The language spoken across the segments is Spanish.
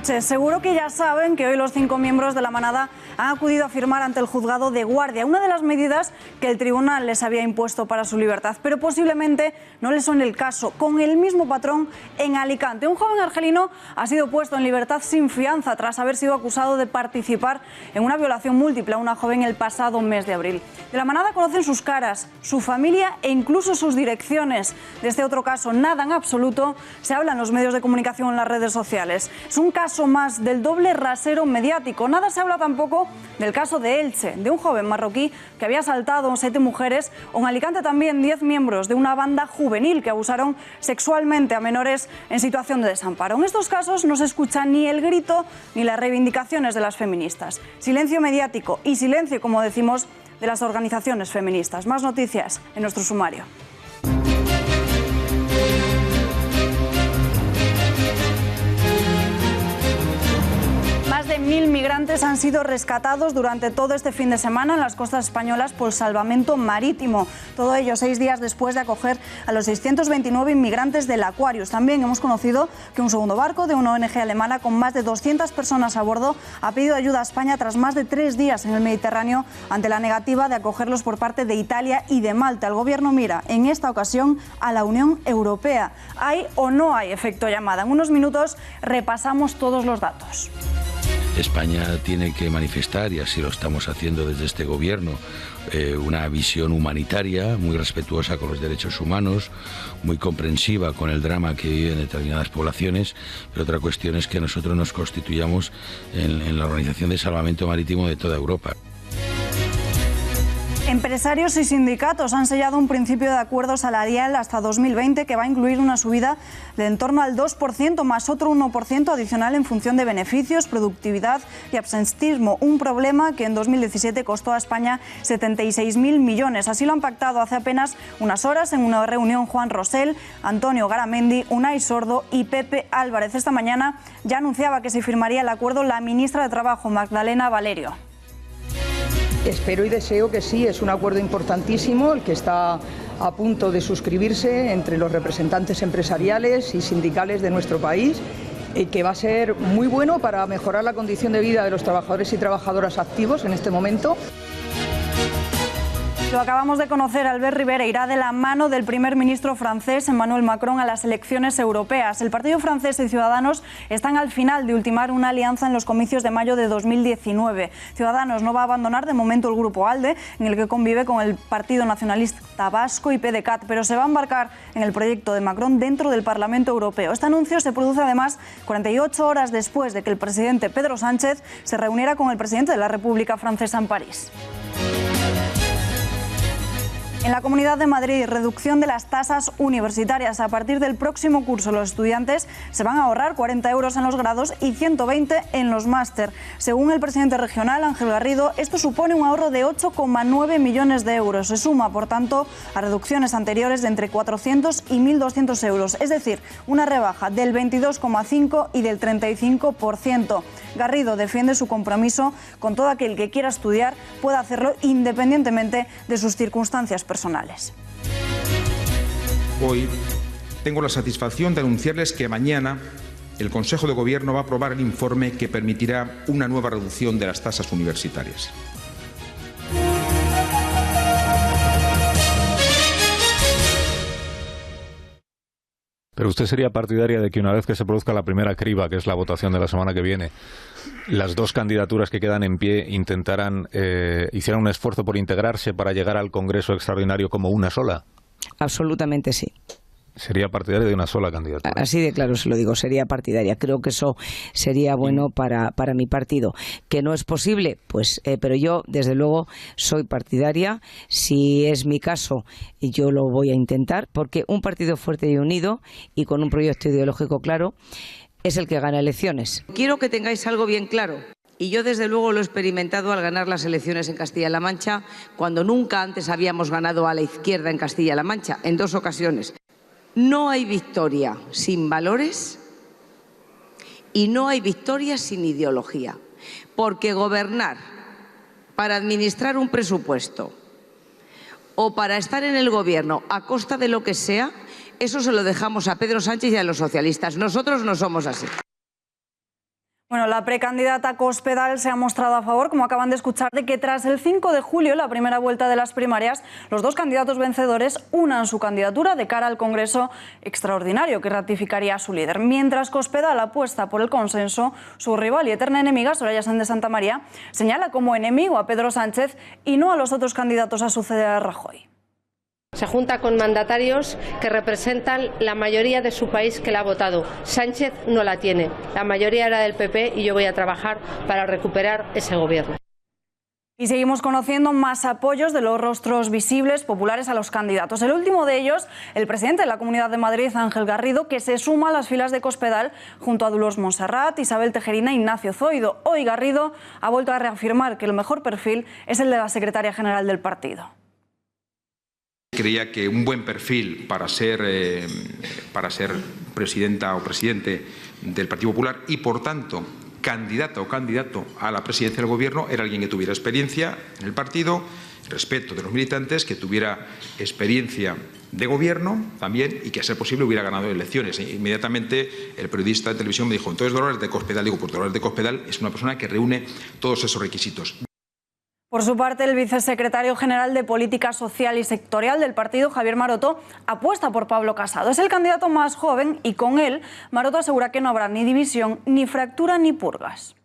noches. Seguro que ya saben que hoy los 5 miembros de la manada han acudido a firmar ante el juzgado de guardia una de las medidas que el tribunal les había impuesto para su libertad, pero posiblemente no les son el caso. Con el mismo patrón en Alicante, un joven argelino ha sido puesto en libertad sin fianza tras haber sido acusado de participar en una violación múltiple a una joven el pasado mes de abril. De la manada conocen sus caras, su familia e incluso sus direcciones. De este otro caso, nada en absoluto se habla en los medios de comunicación, en las redes sociales. Es un caso más del doble rasero mediático. Nada se habla tampoco del caso de Elche, de un joven marroquí que había asaltado a 7 mujeres, o en Alicante también 10 miembros de una banda juvenil que abusaron sexualmente a menores en situación de desamparo. En estos casos no se escucha ni el grito ni las reivindicaciones de las feministas. Silencio mediático y silencio, como decimos, de las organizaciones feministas. Más noticias en nuestro sumario. Más de 1000 migrantes han sido rescatados durante todo este fin de semana en las costas españolas por salvamento marítimo. Todo ello 6 días después de acoger a los 629 inmigrantes del Aquarius. También hemos conocido que un segundo barco de una ONG alemana con más de 200 personas a bordo ha pedido ayuda a España tras más de 3 días en el Mediterráneo ante la negativa de acogerlos por parte de Italia y de Malta. El gobierno mira en esta ocasión a la Unión Europea. ¿Hay o no hay efecto llamada? En unos minutos repasamos todos los datos. España tiene que manifestar, y así lo estamos haciendo desde este gobierno, una visión humanitaria muy respetuosa con los derechos humanos, muy comprensiva con el drama que viven determinadas poblaciones, pero otra cuestión es que nosotros nos constituyamos en la Organización de Salvamento Marítimo de toda Europa. Empresarios y sindicatos han sellado un principio de acuerdo salarial hasta 2020 que va a incluir una subida de en torno al 2% más otro 1% adicional en función de beneficios, productividad y absentismo. Un problema que en 2017 costó a España 76.000 millones. Así lo han pactado hace apenas unas horas en una reunión Juan Rosell, Antonio Garamendi, Unai Sordo y Pepe Álvarez. Esta mañana ya anunciaba que se firmaría el acuerdo la ministra de Trabajo, Magdalena Valerio. Espero y deseo que sí, es un acuerdo importantísimo el que está a punto de suscribirse entre los representantes empresariales y sindicales de nuestro país, que va a ser muy bueno para mejorar la condición de vida de los trabajadores y trabajadoras activos en este momento. Lo acabamos de conocer, Albert Rivera irá de la mano del primer ministro francés Emmanuel Macron a las elecciones europeas. El partido francés y Ciudadanos están al final de ultimar una alianza en los comicios de mayo de 2019. Ciudadanos no va a abandonar de momento el grupo ALDE, en el que convive con el Partido Nacionalista Vasco y PDeCAT, pero se va a embarcar en el proyecto de Macron dentro del Parlamento Europeo. Este anuncio se produce además 48 horas después de que el presidente Pedro Sánchez se reuniera con el presidente de la República Francesa en París. En la Comunidad de Madrid, reducción de las tasas universitarias. A partir del próximo curso, los estudiantes se van a ahorrar 40 euros en los grados y 120 en los máster. Según el presidente regional, Ángel Garrido, esto supone un ahorro de 8,9 millones de euros. Se suma, por tanto, a reducciones anteriores de entre 400 y 1.200 euros, es decir, una rebaja del 22,5 y del 35%. Garrido defiende su compromiso con todo aquel que quiera estudiar pueda hacerlo independientemente de sus circunstancias personales. Hoy tengo la satisfacción de anunciarles que mañana el Consejo de Gobierno va a aprobar el informe que permitirá una nueva reducción de las tasas universitarias. Pero usted sería partidaria de que una vez que se produzca la primera criba, que es la votación de la semana que viene, las dos candidaturas que quedan en pie hicieran un esfuerzo por integrarse para llegar al Congreso Extraordinario como una sola? Absolutamente sí. ¿Sería partidaria de una sola candidatura? Así de claro se lo digo, sería partidaria. Creo que eso sería bueno para mi partido. ¿Que no es posible? Pues, pero yo, desde luego, soy partidaria. Si es mi caso, yo lo voy a intentar, porque un partido fuerte y unido y con un proyecto ideológico claro es el que gana elecciones. Quiero que tengáis algo bien claro. Y yo, desde luego, lo he experimentado al ganar las elecciones en Castilla-La Mancha, cuando nunca antes habíamos ganado a la izquierda en Castilla-La Mancha, en 2 ocasiones. No hay victoria sin valores y no hay victoria sin ideología, porque gobernar para administrar un presupuesto o para estar en el gobierno a costa de lo que sea, eso se lo dejamos a Pedro Sánchez y a los socialistas. Nosotros no somos así. Bueno, la precandidata Cospedal se ha mostrado a favor, como acaban de escuchar, de que tras el 5 de julio, la primera vuelta de las primarias, los dos candidatos vencedores unan su candidatura de cara al Congreso extraordinario que ratificaría a su líder. Mientras Cospedal apuesta por el consenso, su rival y eterna enemiga, Soraya Sáenz de Santamaría, señala como enemigo a Pedro Sánchez y no a los otros candidatos a suceder a Rajoy. Se junta con mandatarios que representan la mayoría de su país que la ha votado. Sánchez no la tiene. La mayoría era del PP y yo voy a trabajar para recuperar ese gobierno. Y seguimos conociendo más apoyos de los rostros visibles populares a los candidatos. El último de ellos, el presidente de la Comunidad de Madrid, Ángel Garrido, que se suma a las filas de Cospedal junto a Dolors Montserrat, Isabel Tejerina e Ignacio Zoido. Hoy Garrido ha vuelto a reafirmar que el mejor perfil es el de la secretaria general del partido. Creía que un buen perfil para ser presidenta o presidente del Partido Popular y, por tanto, candidata o candidato a la presidencia del Gobierno era alguien que tuviera experiencia en el partido, respeto de los militantes, que tuviera experiencia de gobierno también y que, a ser posible, hubiera ganado elecciones. E inmediatamente el periodista de televisión me dijo: entonces Dolores de Cospedal. Digo, pues Dolores de Cospedal es una persona que reúne todos esos requisitos. Por su parte, el vicesecretario general de Política Social y Sectorial del partido, Javier Maroto, apuesta por Pablo Casado. Es el candidato más joven y con él Maroto asegura que no habrá ni división, ni fractura, ni purgas.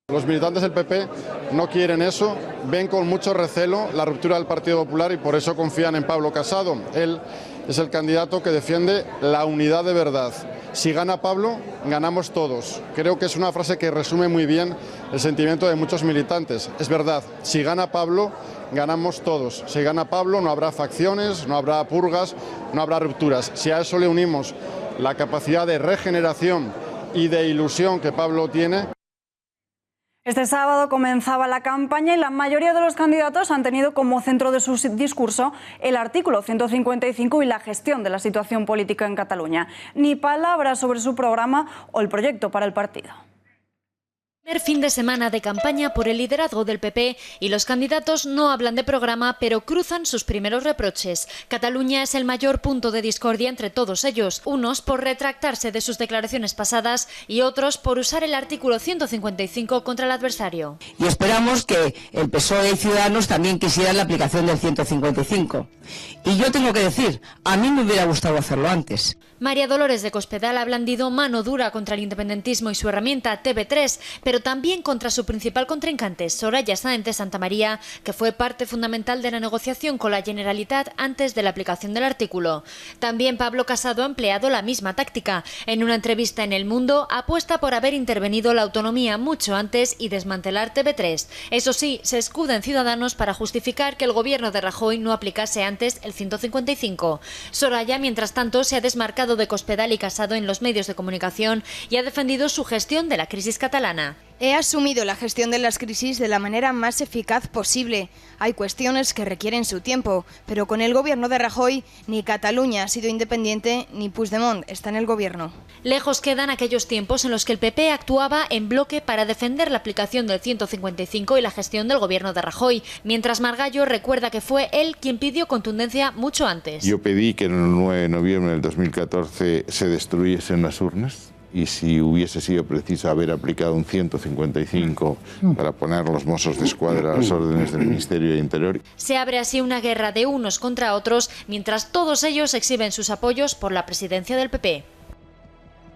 Los militantes del PP no quieren eso, ven con mucho recelo la ruptura del Partido Popular y por eso confían en Pablo Casado. Él es el candidato que defiende la unidad de verdad. Si gana Pablo, ganamos todos. Creo que es una frase que resume muy bien el sentimiento de muchos militantes. Es verdad, si gana Pablo, ganamos todos. Si gana Pablo, no habrá facciones, no habrá purgas, no habrá rupturas. Si a eso le unimos la capacidad de regeneración y de ilusión que Pablo tiene. Este sábado comenzaba la campaña y la mayoría de los candidatos han tenido como centro de su discurso el artículo 155 y la gestión de la situación política en Cataluña. Ni palabras sobre su programa o el proyecto para el partido. Primer fin de semana de campaña por el liderazgo del PP y los candidatos no hablan de programa, pero cruzan sus primeros reproches. Cataluña es el mayor punto de discordia entre todos ellos, unos por retractarse de sus declaraciones pasadas y otros por usar el artículo 155 contra el adversario. Y esperamos que el PSOE y Ciudadanos también quisieran la aplicación del 155. Y yo tengo que decir, a mí me hubiera gustado hacerlo antes. María Dolores de Cospedal ha blandido mano dura contra el independentismo y su herramienta TV3, pero también contra su principal contrincante, Soraya Sáenz de Santamaría, que fue parte fundamental de la negociación con la Generalitat antes de la aplicación del artículo. También Pablo Casado ha empleado la misma táctica. En una entrevista en El Mundo, apuesta por haber intervenido la autonomía mucho antes y desmantelar TV3. Eso sí, se escuda en Ciudadanos para justificar que el gobierno de Rajoy no aplicase antes el 155. Soraya, mientras tanto, se ha desmarcado de Cospedal y Casado en los medios de comunicación y ha defendido su gestión de la crisis catalana. He asumido la gestión de las crisis de la manera más eficaz posible. Hay cuestiones que requieren su tiempo, pero con el gobierno de Rajoy ni Cataluña ha sido independiente ni Puigdemont está en el gobierno. Lejos quedan aquellos tiempos en los que el PP actuaba en bloque para defender la aplicación del 155 y la gestión del gobierno de Rajoy, mientras Margallo recuerda que fue él quien pidió contundencia mucho antes. Yo pedí que en el 9 de noviembre del 2014 se destruyesen las urnas. Y si hubiese sido preciso haber aplicado un 155 para poner los Mossos de Escuadra a las órdenes del Ministerio de Interior. Se abre así una guerra de unos contra otros, mientras todos ellos exhiben sus apoyos por la presidencia del PP.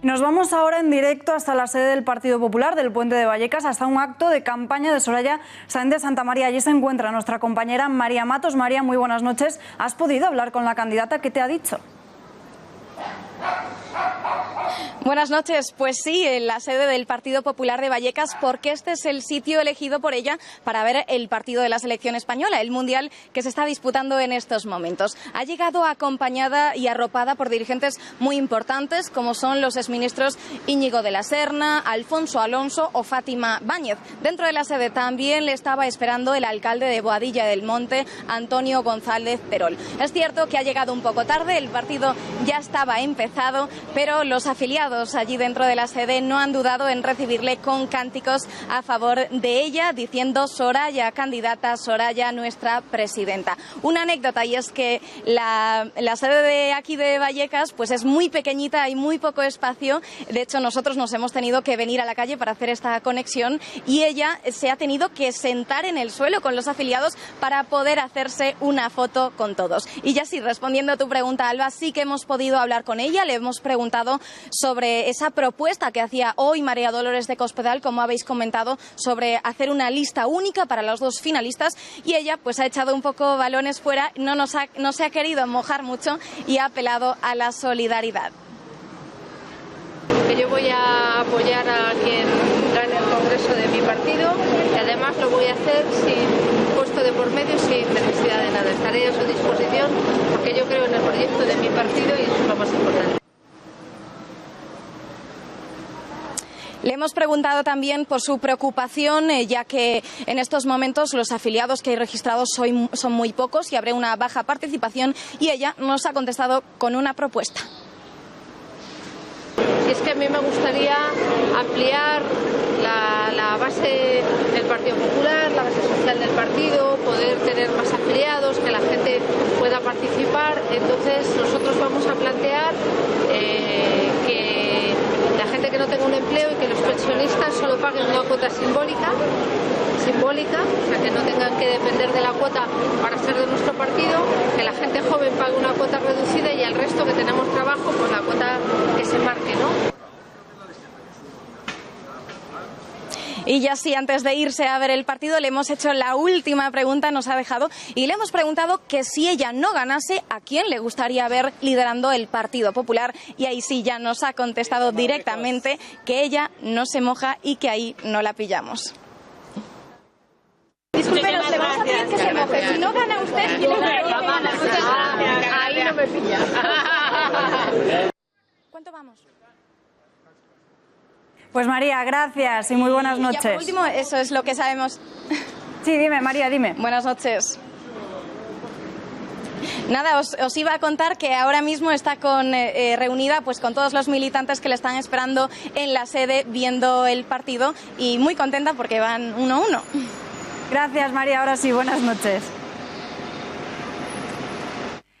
Nos vamos ahora en directo hasta la sede del Partido Popular del Puente de Vallecas, hasta un acto de campaña de Soraya Sáenz de Santamaría. Allí se encuentra nuestra compañera María Matos. María, muy buenas noches. ¿Has podido hablar con la candidata? ¿Qué te ha dicho? Buenas noches. Pues sí, en la sede del Partido Popular de Vallecas, porque este es el sitio elegido por ella para ver el partido de la selección española, el Mundial que se está disputando en estos momentos. Ha llegado acompañada y arropada por dirigentes muy importantes, como son los exministros Íñigo de la Serna, Alfonso Alonso o Fátima Báñez. Dentro de la sede también le estaba esperando el alcalde de Boadilla del Monte, Antonio González Perol. Es cierto que ha llegado un poco tarde, el partido ya estaba empezado, pero los afiliados afiliados allí dentro de la sede no han dudado en recibirle con cánticos a favor de ella, diciendo: Soraya, candidata, Soraya, nuestra presidenta. Una anécdota, y es que la sede de aquí de Vallecas pues es muy pequeñita, hay muy poco espacio. De hecho, nosotros nos hemos tenido que venir a la calle para hacer esta conexión y ella se ha tenido que sentar en el suelo con los afiliados para poder hacerse una foto con todos. Y ya sí, respondiendo a tu pregunta, Alba, sí que hemos podido hablar con ella, le hemos preguntado sobre esa propuesta que hacía hoy María Dolores de Cospedal, como habéis comentado, sobre hacer una lista única para los dos finalistas, y ella pues ha echado un poco balones fuera, no se ha querido mojar mucho y ha apelado a la solidaridad. Que yo voy a apoyar a quien gane el Congreso de mi partido y además lo voy a hacer sin costo de por medio, sin necesidad de nada. Estaré a su disposición porque yo creo en el proyecto de mi partido y eso es lo más importante. Le hemos preguntado también por su preocupación, ya que en estos momentos los afiliados que hay registrados son muy pocos y habrá una baja participación, y ella nos ha contestado con una propuesta. Y es que a mí me gustaría ampliar la base del Partido Popular, la base social del partido, poder tener más afiliados, que la gente pueda participar. Entonces nosotros vamos a plantear que la gente que no tenga un empleo y que los pensionistas solo paguen una cuota simbólica, o sea, que no tengan que depender de la cuota para ser de nuestro partido, que la gente joven pague una cuota reducida y al resto que tenemos trabajo, pues la cuota que se marque, ¿no? Y ya sí, antes de irse a ver el partido, le hemos hecho la última pregunta, nos ha dejado, y le hemos preguntado que si ella no ganase, ¿a quién le gustaría ver liderando el Partido Popular? Y ahí sí ya nos ha contestado directamente que ella no se moja y que ahí no la pillamos. Disculpenos, le vamos a pedir que se moje. Si no gana usted, ¿quién le gustaría que ganase? Ahí no me pilla. ¿Cuánto vamos? Pues María, gracias y muy buenas noches. Y ya por último, eso es lo que sabemos. Sí, dime, María, dime. Buenas noches. Nada, os iba a contar que ahora mismo está reunida pues con todos los militantes que le están esperando en la sede viendo el partido, y muy contenta porque van 1-1. Gracias, María. Ahora sí, buenas noches.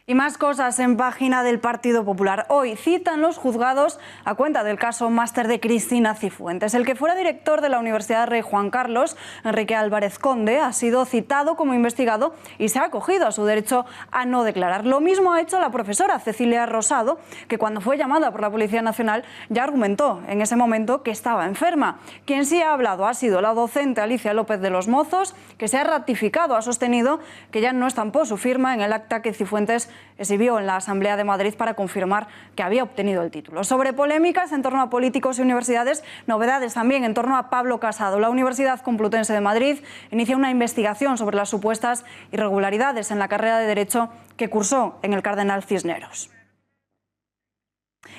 Y más cosas en página del Partido Popular. Hoy citan los juzgados a cuenta del caso Máster de Cristina Cifuentes. El que fuera director de la Universidad Rey Juan Carlos, Enrique Álvarez Conde, ha sido citado como investigado y se ha acogido a su derecho a no declarar. Lo mismo ha hecho la profesora Cecilia Rosado, que cuando fue llamada por la Policía Nacional ya argumentó en ese momento que estaba enferma. Quien sí ha hablado ha sido la docente Alicia López de los Mozos, que se ha ratificado, ha sostenido que ya no estampó su firma en el acta que Cifuentes exhibió en la Asamblea de Madrid para confirmar que había obtenido el título. Sobre polémicas en torno a políticos y universidades, novedades también en torno a Pablo Casado. La Universidad Complutense de Madrid inicia una investigación sobre las supuestas irregularidades en la carrera de Derecho que cursó en el Cardenal Cisneros.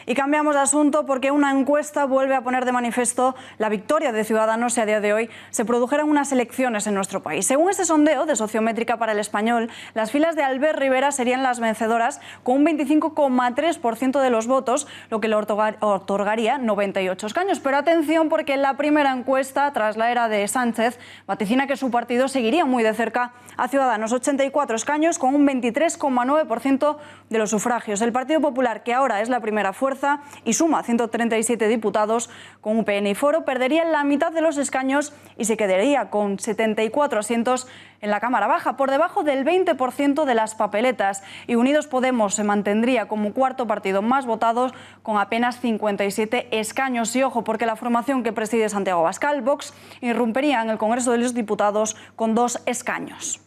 Y cambiamos de asunto porque una encuesta vuelve a poner de manifiesto la victoria de Ciudadanos si a día de hoy se produjeran unas elecciones en nuestro país. Según este sondeo de Sociométrica para el Español, las filas de Albert Rivera serían las vencedoras con un 25,3% de los votos, lo que le otorgaría 98 escaños. Pero atención, porque la primera encuesta, tras la era de Sánchez, vaticina que su partido seguiría muy de cerca a Ciudadanos, 84 escaños con un 23,9% de los sufragios. El Partido Popular, que ahora es la primera fuerza y suma 137 diputados con UPN y Foro, perdería la mitad de los escaños y se quedaría con 74 asientos en la Cámara Baja, por debajo del 20% de las papeletas. Y Unidos Podemos se mantendría como cuarto partido más votado con apenas 57 escaños. Y ojo, porque la formación que preside Santiago Abascal, Vox, irrumpiría en el Congreso de los Diputados con 2 escaños.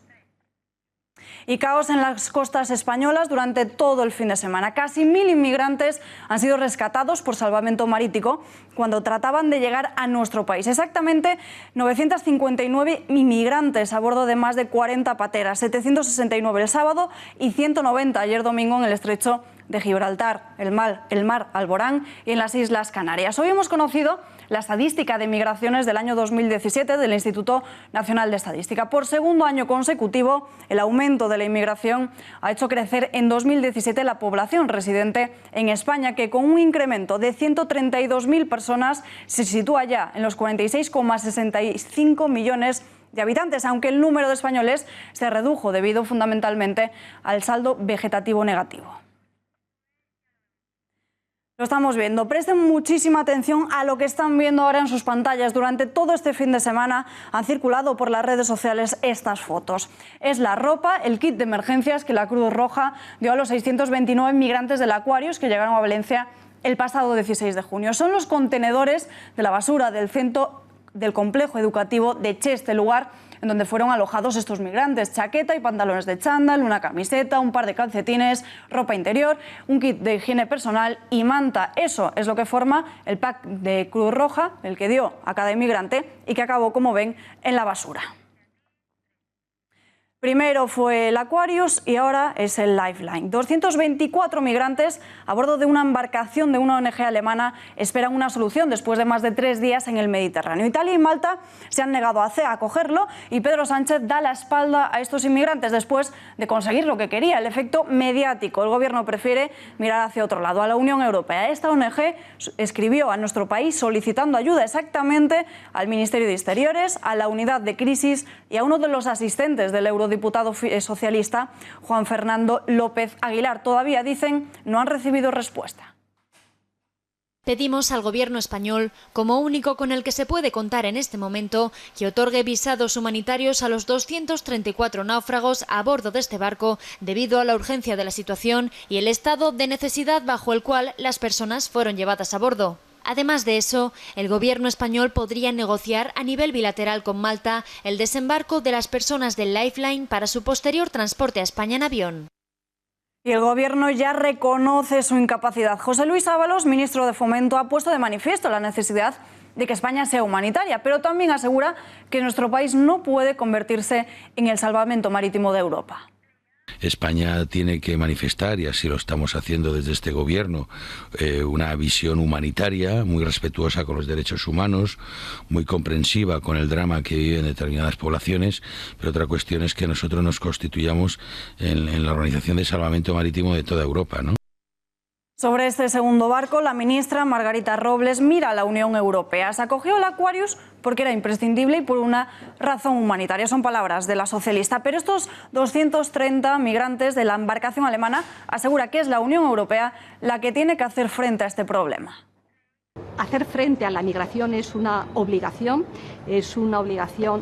Y caos en las costas españolas durante todo el fin de semana. Casi 1000 inmigrantes han sido rescatados por salvamento marítimo cuando trataban de llegar a nuestro país. Exactamente 959 inmigrantes a bordo de más de 40 pateras, 769 el sábado y 190 ayer domingo en el estrecho de Gibraltar, el mar Alborán y en las Islas Canarias. Hoy hemos conocido la estadística de migraciones del año 2017 del Instituto Nacional de Estadística. Por segundo año consecutivo, el aumento de la inmigración ha hecho crecer en 2017 la población residente en España, que con un incremento de 132.000 personas se sitúa ya en los 46,65 millones de habitantes, aunque el número de españoles se redujo debido fundamentalmente al saldo vegetativo negativo. Lo estamos viendo. Presten muchísima atención a lo que están viendo ahora en sus pantallas. Durante todo este fin de semana han circulado por las redes sociales estas fotos. Es la ropa, el kit de emergencias que la Cruz Roja dio a los 629 migrantes del Aquarius que llegaron a Valencia el pasado 16 de junio. Son los contenedores de la basura del centro del complejo educativo de Cheste, lugar en donde fueron alojados estos migrantes. Chaqueta y pantalones de chándal, una camiseta, un par de calcetines, ropa interior, un kit de higiene personal y manta. Eso es lo que forma el pack de Cruz Roja, el que dio a cada inmigrante y que acabó, como ven, en la basura. Primero fue el Aquarius y ahora es el Lifeline. 224 migrantes a bordo de una embarcación de una ONG alemana esperan una solución después de más de 3 días en el Mediterráneo. Italia y Malta se han negado a acogerlo y Pedro Sánchez da la espalda a estos inmigrantes después de conseguir lo que quería, el efecto mediático. El gobierno prefiere mirar hacia otro lado, a la Unión Europea. Esta ONG escribió a nuestro país solicitando ayuda exactamente al Ministerio de Exteriores, a la Unidad de Crisis y a uno de los asistentes del eurodiputado socialista Juan Fernando López Aguilar. Todavía, dicen, no han recibido respuesta. Pedimos al Gobierno español, como único con el que se puede contar en este momento, que otorgue visados humanitarios a los 234 náufragos a bordo de este barco debido a la urgencia de la situación y el estado de necesidad bajo el cual las personas fueron llevadas a bordo. Además de eso, el Gobierno español podría negociar a nivel bilateral con Malta el desembarco de las personas del Lifeline para su posterior transporte a España en avión. Y el Gobierno ya reconoce su incapacidad. José Luis Ábalos, ministro de Fomento, ha puesto de manifiesto la necesidad de que España sea humanitaria, pero también asegura que nuestro país no puede convertirse en el salvamento marítimo de Europa. España tiene que manifestar, y así lo estamos haciendo desde este gobierno, una visión humanitaria muy respetuosa con los derechos humanos, muy comprensiva con el drama que viven determinadas poblaciones, pero otra cuestión es que nosotros nos constituyamos en la Organización de Salvamento Marítimo de toda Europa, ¿no? Sobre este segundo barco, la ministra Margarita Robles mira a la Unión Europea. Se acogió al Aquarius porque era imprescindible y por una razón humanitaria. Son palabras de la socialista. Pero estos 230 migrantes de la embarcación alemana asegura que es la Unión Europea la que tiene que hacer frente a este problema. Hacer frente a la migración es una obligación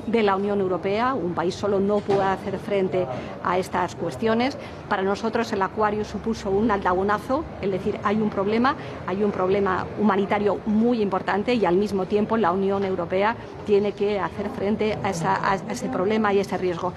de la Unión Europea. Un país solo no puede hacer frente a estas cuestiones. Para nosotros el Aquarius supuso un aldabonazo, es decir, hay un problema humanitario muy importante y al mismo tiempo la Unión Europea tiene que hacer frente a ese problema y ese riesgo.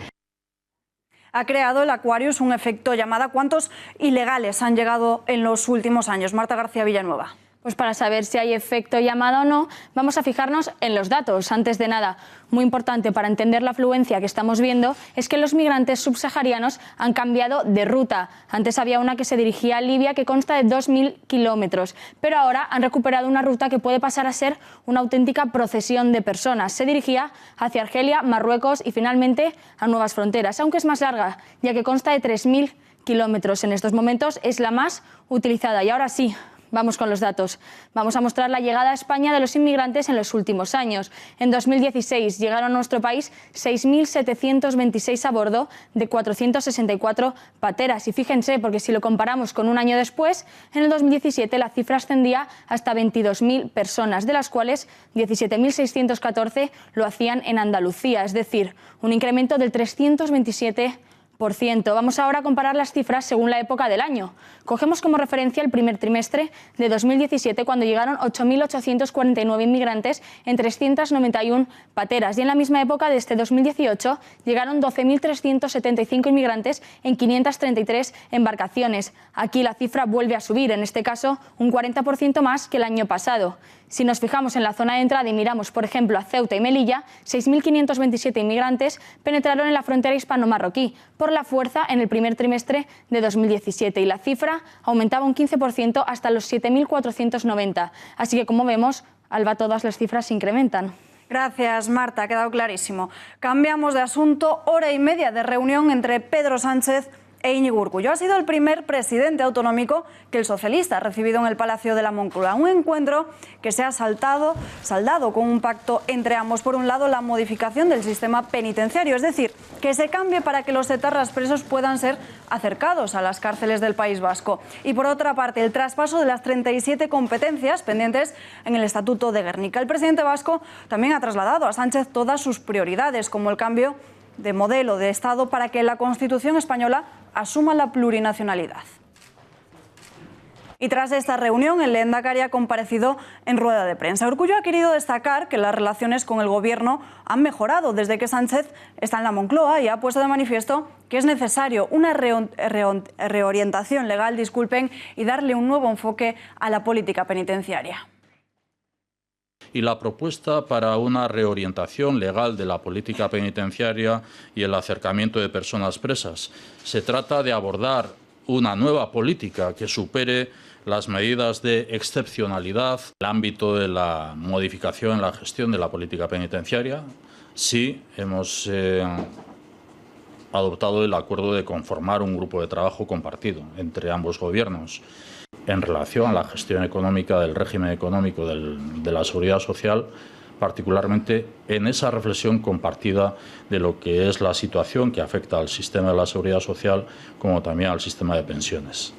Ha creado el Aquarius un efecto llamada. ¿Cuántos ilegales han llegado en los últimos años? Marta García Villanueva. Pues para saber si hay efecto llamada o no, vamos a fijarnos en los datos. Antes de nada, muy importante para entender la afluencia que estamos viendo es que los migrantes subsaharianos han cambiado de ruta. Antes había una que se dirigía a Libia que consta de 2.000 kilómetros, pero ahora han recuperado una ruta que puede pasar a ser una auténtica procesión de personas. Se dirigía hacia Argelia, Marruecos y finalmente a nuevas fronteras, aunque es más larga, ya que consta de 3.000 kilómetros. En estos momentos es la más utilizada. Y ahora sí, vamos con los datos. Vamos a mostrar la llegada a España de los inmigrantes en los últimos años. En 2016 llegaron a nuestro país 6.726 a bordo de 464 pateras. Y fíjense, porque si lo comparamos con un año después, en el 2017 la cifra ascendía hasta 22.000 personas, de las cuales 17.614 lo hacían en Andalucía, es decir, un incremento del 327%. Vamos ahora a comparar las cifras según la época del año. Cogemos como referencia el primer trimestre de 2017, cuando llegaron 8.849 inmigrantes en 391 pateras. Y en la misma época de este 2018 llegaron 12.375 inmigrantes en 533 embarcaciones. Aquí la cifra vuelve a subir, en este caso un 40% más que el año pasado. Si nos fijamos en la zona de entrada y miramos, por ejemplo, a Ceuta y Melilla, 6.527 inmigrantes penetraron en la frontera hispano-marroquí por la fuerza en el primer trimestre de 2017 y la cifra aumentaba un 15% hasta los 7.490. Así que, como vemos, Alba, todas las cifras se incrementan. Gracias, Marta, ha quedado clarísimo. Cambiamos de asunto. Hora y media de reunión entre Pedro Sánchez e Íñigo Urkullu. Ha sido el primer presidente autonómico que el socialista ha recibido en el Palacio de la Moncloa. Un encuentro que se ha saldado con un pacto entre ambos. Por un lado, la modificación del sistema penitenciario, es decir, que se cambie para que los etarras presos puedan ser acercados a las cárceles del País Vasco. Y por otra parte, el traspaso de las 37 competencias pendientes en el Estatuto de Gernika. El presidente vasco también ha trasladado a Sánchez todas sus prioridades, como el cambio de modelo de Estado para que la Constitución española asuma la plurinacionalidad. Y tras esta reunión, el lehendakari ha comparecido en rueda de prensa. Urkullu ha querido destacar que las relaciones con el Gobierno han mejorado desde que Sánchez está en la Moncloa y ha puesto de manifiesto que es necesario una reorientación legal, y darle un nuevo enfoque a la política penitenciaria. Y la propuesta para una reorientación legal de la política penitenciaria y el acercamiento de personas presas. Se trata de abordar una nueva política que supere las medidas de excepcionalidad, el ámbito de la modificación en la gestión de la política penitenciaria. Sí, hemos adoptado el acuerdo de conformar un grupo de trabajo compartido entre ambos gobiernos en relación a la gestión económica del régimen económico de la seguridad social, particularmente en esa reflexión compartida de lo que es la situación que afecta al sistema de la seguridad social como también al sistema de pensiones.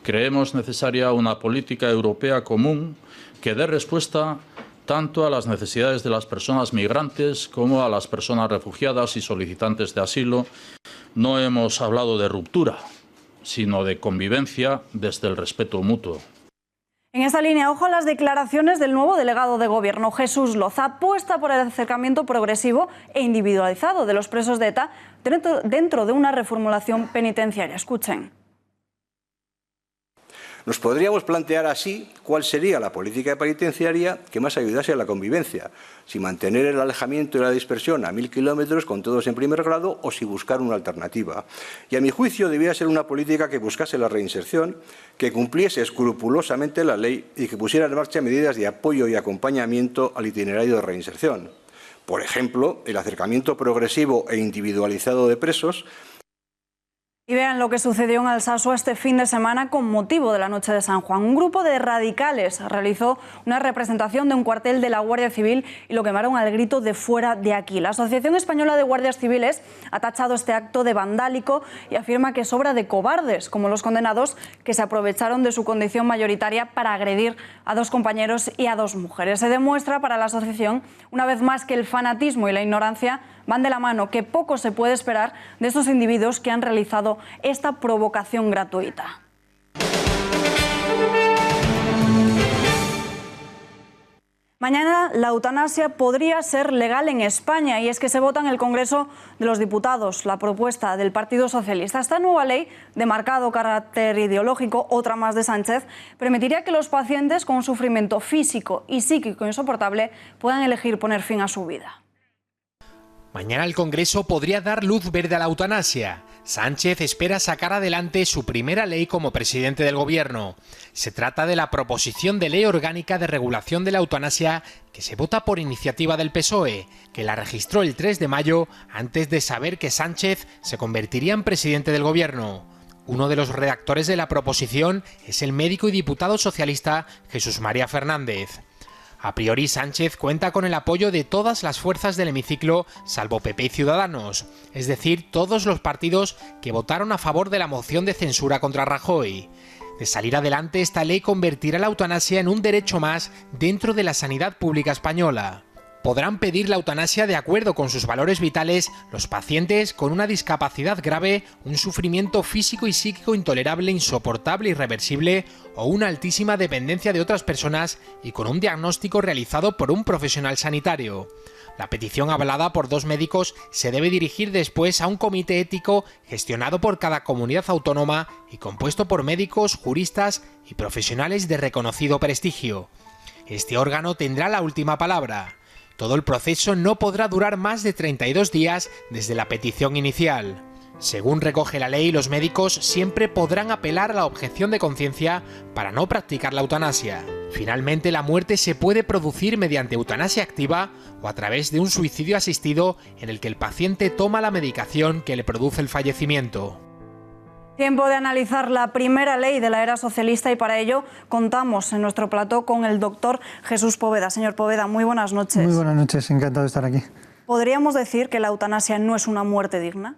Creemos necesaria una política europea común que dé respuesta tanto a las necesidades de las personas migrantes como a las personas refugiadas y solicitantes de asilo. No hemos hablado de ruptura, sino de convivencia desde el respeto mutuo. En esta línea, ojo a las declaraciones del nuevo delegado de Gobierno, Jesús Loza. Apuesta por el acercamiento progresivo e individualizado de los presos de ETA dentro de una reformulación penitenciaria. Escuchen. Nos podríamos plantear así cuál sería la política penitenciaria que más ayudase a la convivencia, si mantener el alejamiento y la dispersión a 1000 kilómetros con todos en primer grado o si buscar una alternativa. Y a mi juicio debiera ser una política que buscase la reinserción, que cumpliese escrupulosamente la ley y que pusiera en marcha medidas de apoyo y acompañamiento al itinerario de reinserción. Por ejemplo, el acercamiento progresivo e individualizado de presos. Y vean lo que sucedió en Alsasua este fin de semana con motivo de la Noche de San Juan. Un grupo de radicales realizó una representación de un cuartel de la Guardia Civil y lo quemaron al grito de "fuera de aquí". La Asociación Española de Guardias Civiles ha tachado este acto de vandálico y afirma que es obra de cobardes, como los condenados que se aprovecharon de su condición mayoritaria para agredir a 2 compañeros y a 2 mujeres. Se demuestra para la asociación, una vez más, que el fanatismo y la ignorancia van de la mano, que poco se puede esperar de estos individuos que han realizado esta provocación gratuita. Mañana la eutanasia podría ser legal en España y es que se vota en el Congreso de los Diputados la propuesta del Partido Socialista. Esta nueva ley, de marcado carácter ideológico, otra más de Sánchez, permitiría que los pacientes con un sufrimiento físico y psíquico insoportable puedan elegir poner fin a su vida. Mañana el Congreso podría dar luz verde a la eutanasia. Sánchez espera sacar adelante su primera ley como presidente del Gobierno. Se trata de la proposición de ley orgánica de regulación de la eutanasia que se vota por iniciativa del PSOE, que la registró el 3 de mayo antes de saber que Sánchez se convertiría en presidente del Gobierno. Uno de los redactores de la proposición es el médico y diputado socialista Jesús María Fernández. A priori, Sánchez cuenta con el apoyo de todas las fuerzas del hemiciclo, salvo PP y Ciudadanos, es decir, todos los partidos que votaron a favor de la moción de censura contra Rajoy. De salir adelante, esta ley convertirá la eutanasia en un derecho más dentro de la sanidad pública española. Podrán pedir la eutanasia de acuerdo con sus valores vitales los pacientes con una discapacidad grave, un sufrimiento físico y psíquico intolerable, insoportable, irreversible o una altísima dependencia de otras personas y con un diagnóstico realizado por un profesional sanitario. La petición avalada por 2 médicos se debe dirigir después a un comité ético gestionado por cada comunidad autónoma y compuesto por médicos, juristas y profesionales de reconocido prestigio. Este órgano tendrá la última palabra. Todo el proceso no podrá durar más de 32 días desde la petición inicial. Según recoge la ley, los médicos siempre podrán apelar a la objeción de conciencia para no practicar la eutanasia. Finalmente, la muerte se puede producir mediante eutanasia activa o a través de un suicidio asistido en el que el paciente toma la medicación que le produce el fallecimiento. Tiempo de analizar la primera ley de la era socialista y para ello contamos en nuestro plató con el doctor Jesús Poveda. Señor Poveda, muy buenas noches. Muy buenas noches, encantado de estar aquí. ¿Podríamos decir que la eutanasia no es una muerte digna?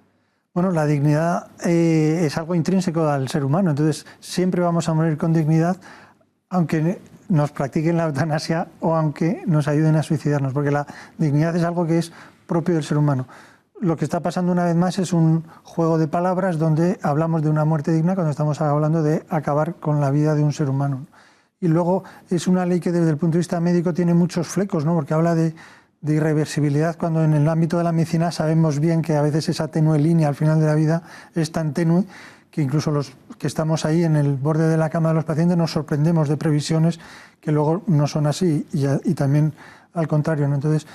Bueno, la dignidad es algo intrínseco al ser humano, entonces siempre vamos a morir con dignidad, aunque nos practiquen la eutanasia o aunque nos ayuden a suicidarnos, porque la dignidad es algo que es propio del ser humano. Lo que está pasando una vez más es un juego de palabras donde hablamos de una muerte digna cuando estamos hablando de acabar con la vida de un ser humano. Y luego es una ley que desde el punto de vista médico tiene muchos flecos, ¿no? Porque habla de irreversibilidad, cuando en el ámbito de la medicina sabemos bien que a veces esa tenue línea al final de la vida es tan tenue que incluso los que estamos ahí en el borde de la cama de los pacientes nos sorprendemos de previsiones que luego no son así y también al contrario, ¿no? Entonces,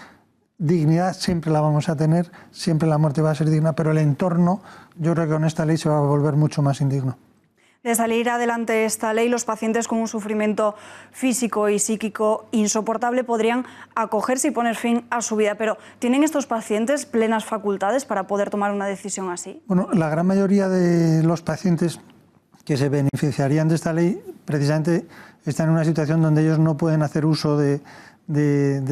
dignidad siempre la vamos a tener, siempre la muerte va a ser digna, pero el entorno, yo creo que con esta ley se va a volver mucho más indigno. De salir adelante esta ley, los pacientes con un sufrimiento físico y psíquico insoportable podrían acogerse y poner fin a su vida. Pero ¿tienen estos pacientes plenas facultades para poder tomar una decisión así? Bueno, la gran mayoría de los pacientes que se beneficiarían de esta ley precisamente están en una situación donde ellos no pueden hacer uso de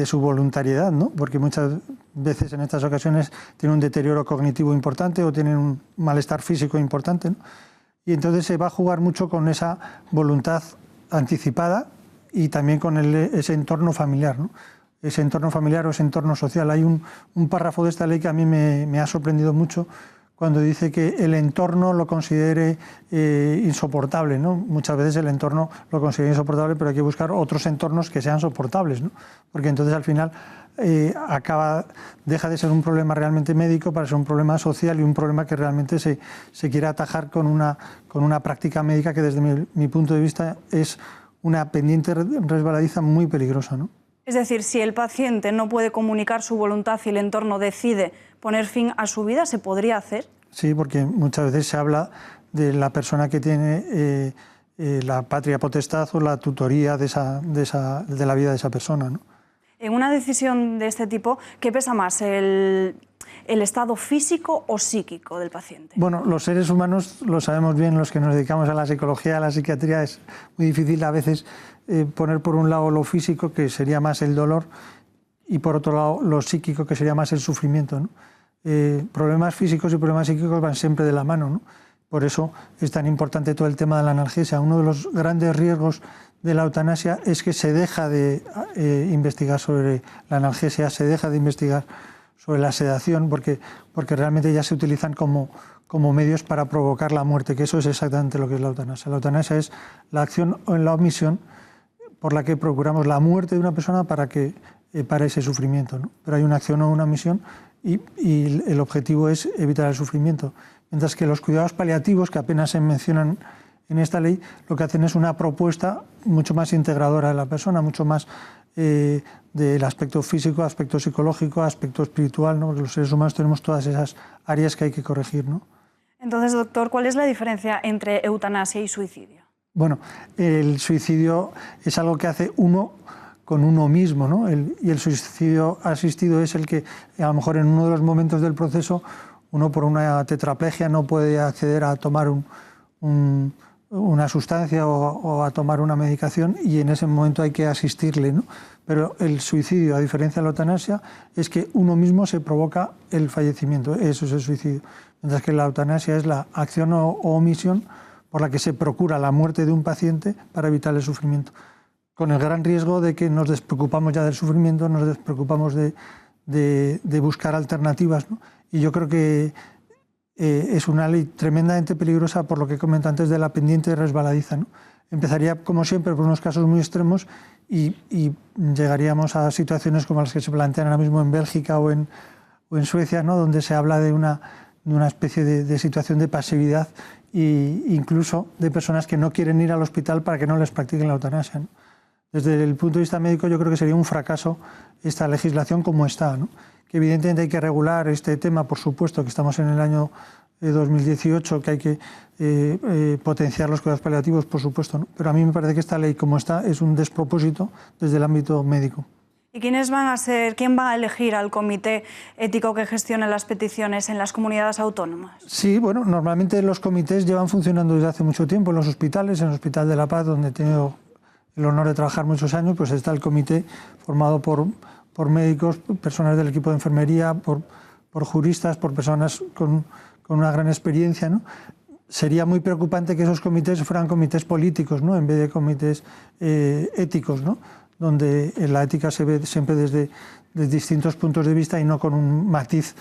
su voluntariedad, ¿no? Porque muchas veces en estas ocasiones tienen un deterioro cognitivo importante o tienen un malestar físico importante, ¿no? Y entonces se va a jugar mucho con esa voluntad anticipada y también con ese entorno familiar, ¿no? Ese entorno familiar o ese entorno social. Hay un párrafo de esta ley que a mí me ha sorprendido mucho cuando dice que el entorno lo considere insoportable, ¿no? Muchas veces el entorno lo considera insoportable, pero hay que buscar otros entornos que sean soportables, ¿no? Porque entonces al final deja de ser un problema realmente médico para ser un problema social y un problema que realmente se quiere atajar con una práctica médica que desde mi punto de vista es una pendiente resbaladiza muy peligrosa, ¿no? Es decir, si el paciente no puede comunicar su voluntad y el entorno decide poner fin a su vida, ¿se podría hacer? Sí, porque muchas veces se habla de la persona que tiene la patria potestad o la tutoría de la vida de esa persona, ¿no? En una decisión de este tipo, ¿qué pesa más, el estado físico o psíquico del paciente? Bueno, los seres humanos lo sabemos bien, los que nos dedicamos a la psicología, a la psiquiatría, es muy difícil a veces poner por un lado lo físico, que sería más el dolor, y por otro lado lo psíquico, que sería más el sufrimiento, ¿no? Problemas físicos y problemas psíquicos van siempre de la mano, ¿no? Por eso es tan importante todo el tema de la analgesia. Uno de los grandes riesgos de la eutanasia es que se deja de investigar sobre la analgesia, se deja de investigar sobre la sedación, porque realmente ya se utilizan como medios para provocar la muerte, que eso es exactamente lo que es la eutanasia. La eutanasia es la acción o la omisión por la que procuramos la muerte de una persona para que pare ese sufrimiento, ¿no? Pero hay una acción o una omisión y el objetivo es evitar el sufrimiento. Mientras que los cuidados paliativos, que apenas se mencionan en esta ley, lo que hacen es una propuesta mucho más integradora de la persona, mucho más del aspecto físico, aspecto psicológico, aspecto espiritual, ¿no? Porque los seres humanos tenemos todas esas áreas que hay que corregir, ¿no? Entonces, doctor, ¿cuál es la diferencia entre eutanasia y suicidio? Bueno, el suicidio es algo que hace uno con uno mismo, ¿no? Y el suicidio asistido es el que a lo mejor en uno de los momentos del proceso uno por una tetraplegia no puede acceder a tomar una sustancia o a tomar una medicación y en ese momento hay que asistirle, ¿no? Pero el suicidio, a diferencia de la eutanasia, es que uno mismo se provoca el fallecimiento, eso es el suicidio. Mientras que la eutanasia es la acción o omisión por la que se procura la muerte de un paciente para evitar el sufrimiento, con el gran riesgo de que nos despreocupamos ya del sufrimiento, nos despreocupamos de buscar alternativas, ¿no? Y yo creo que es una ley tremendamente peligrosa por lo que comento antes de la pendiente resbaladiza, ¿no? Empezaría, como siempre, por unos casos muy extremos y llegaríamos a situaciones como las que se plantean ahora mismo en Bélgica o en Suecia, ¿no? Donde se habla de una especie de situación de pasividad e incluso de personas que no quieren ir al hospital para que no les practiquen la eutanasia, ¿no? Desde el punto de vista médico yo creo que sería un fracaso esta legislación como está, ¿no? Que evidentemente hay que regular este tema, por supuesto, que estamos en el año 2018, que hay que potenciar los cuidados paliativos, por supuesto, ¿no? Pero a mí me parece que esta ley como está es un despropósito desde el ámbito médico. ¿Y quién va a elegir al comité ético que gestione las peticiones en las comunidades autónomas? Sí, bueno, normalmente los comités llevan funcionando desde hace mucho tiempo en los hospitales, en el Hospital de la Paz, donde he tenido el honor de trabajar muchos años, pues está el comité formado por médicos, personas del equipo de enfermería, por juristas, por personas con una gran experiencia, ¿no? Sería muy preocupante que esos comités fueran comités políticos, ¿no? En vez de comités éticos, ¿no? Donde la ética se ve siempre desde distintos puntos de vista y no con un matiz,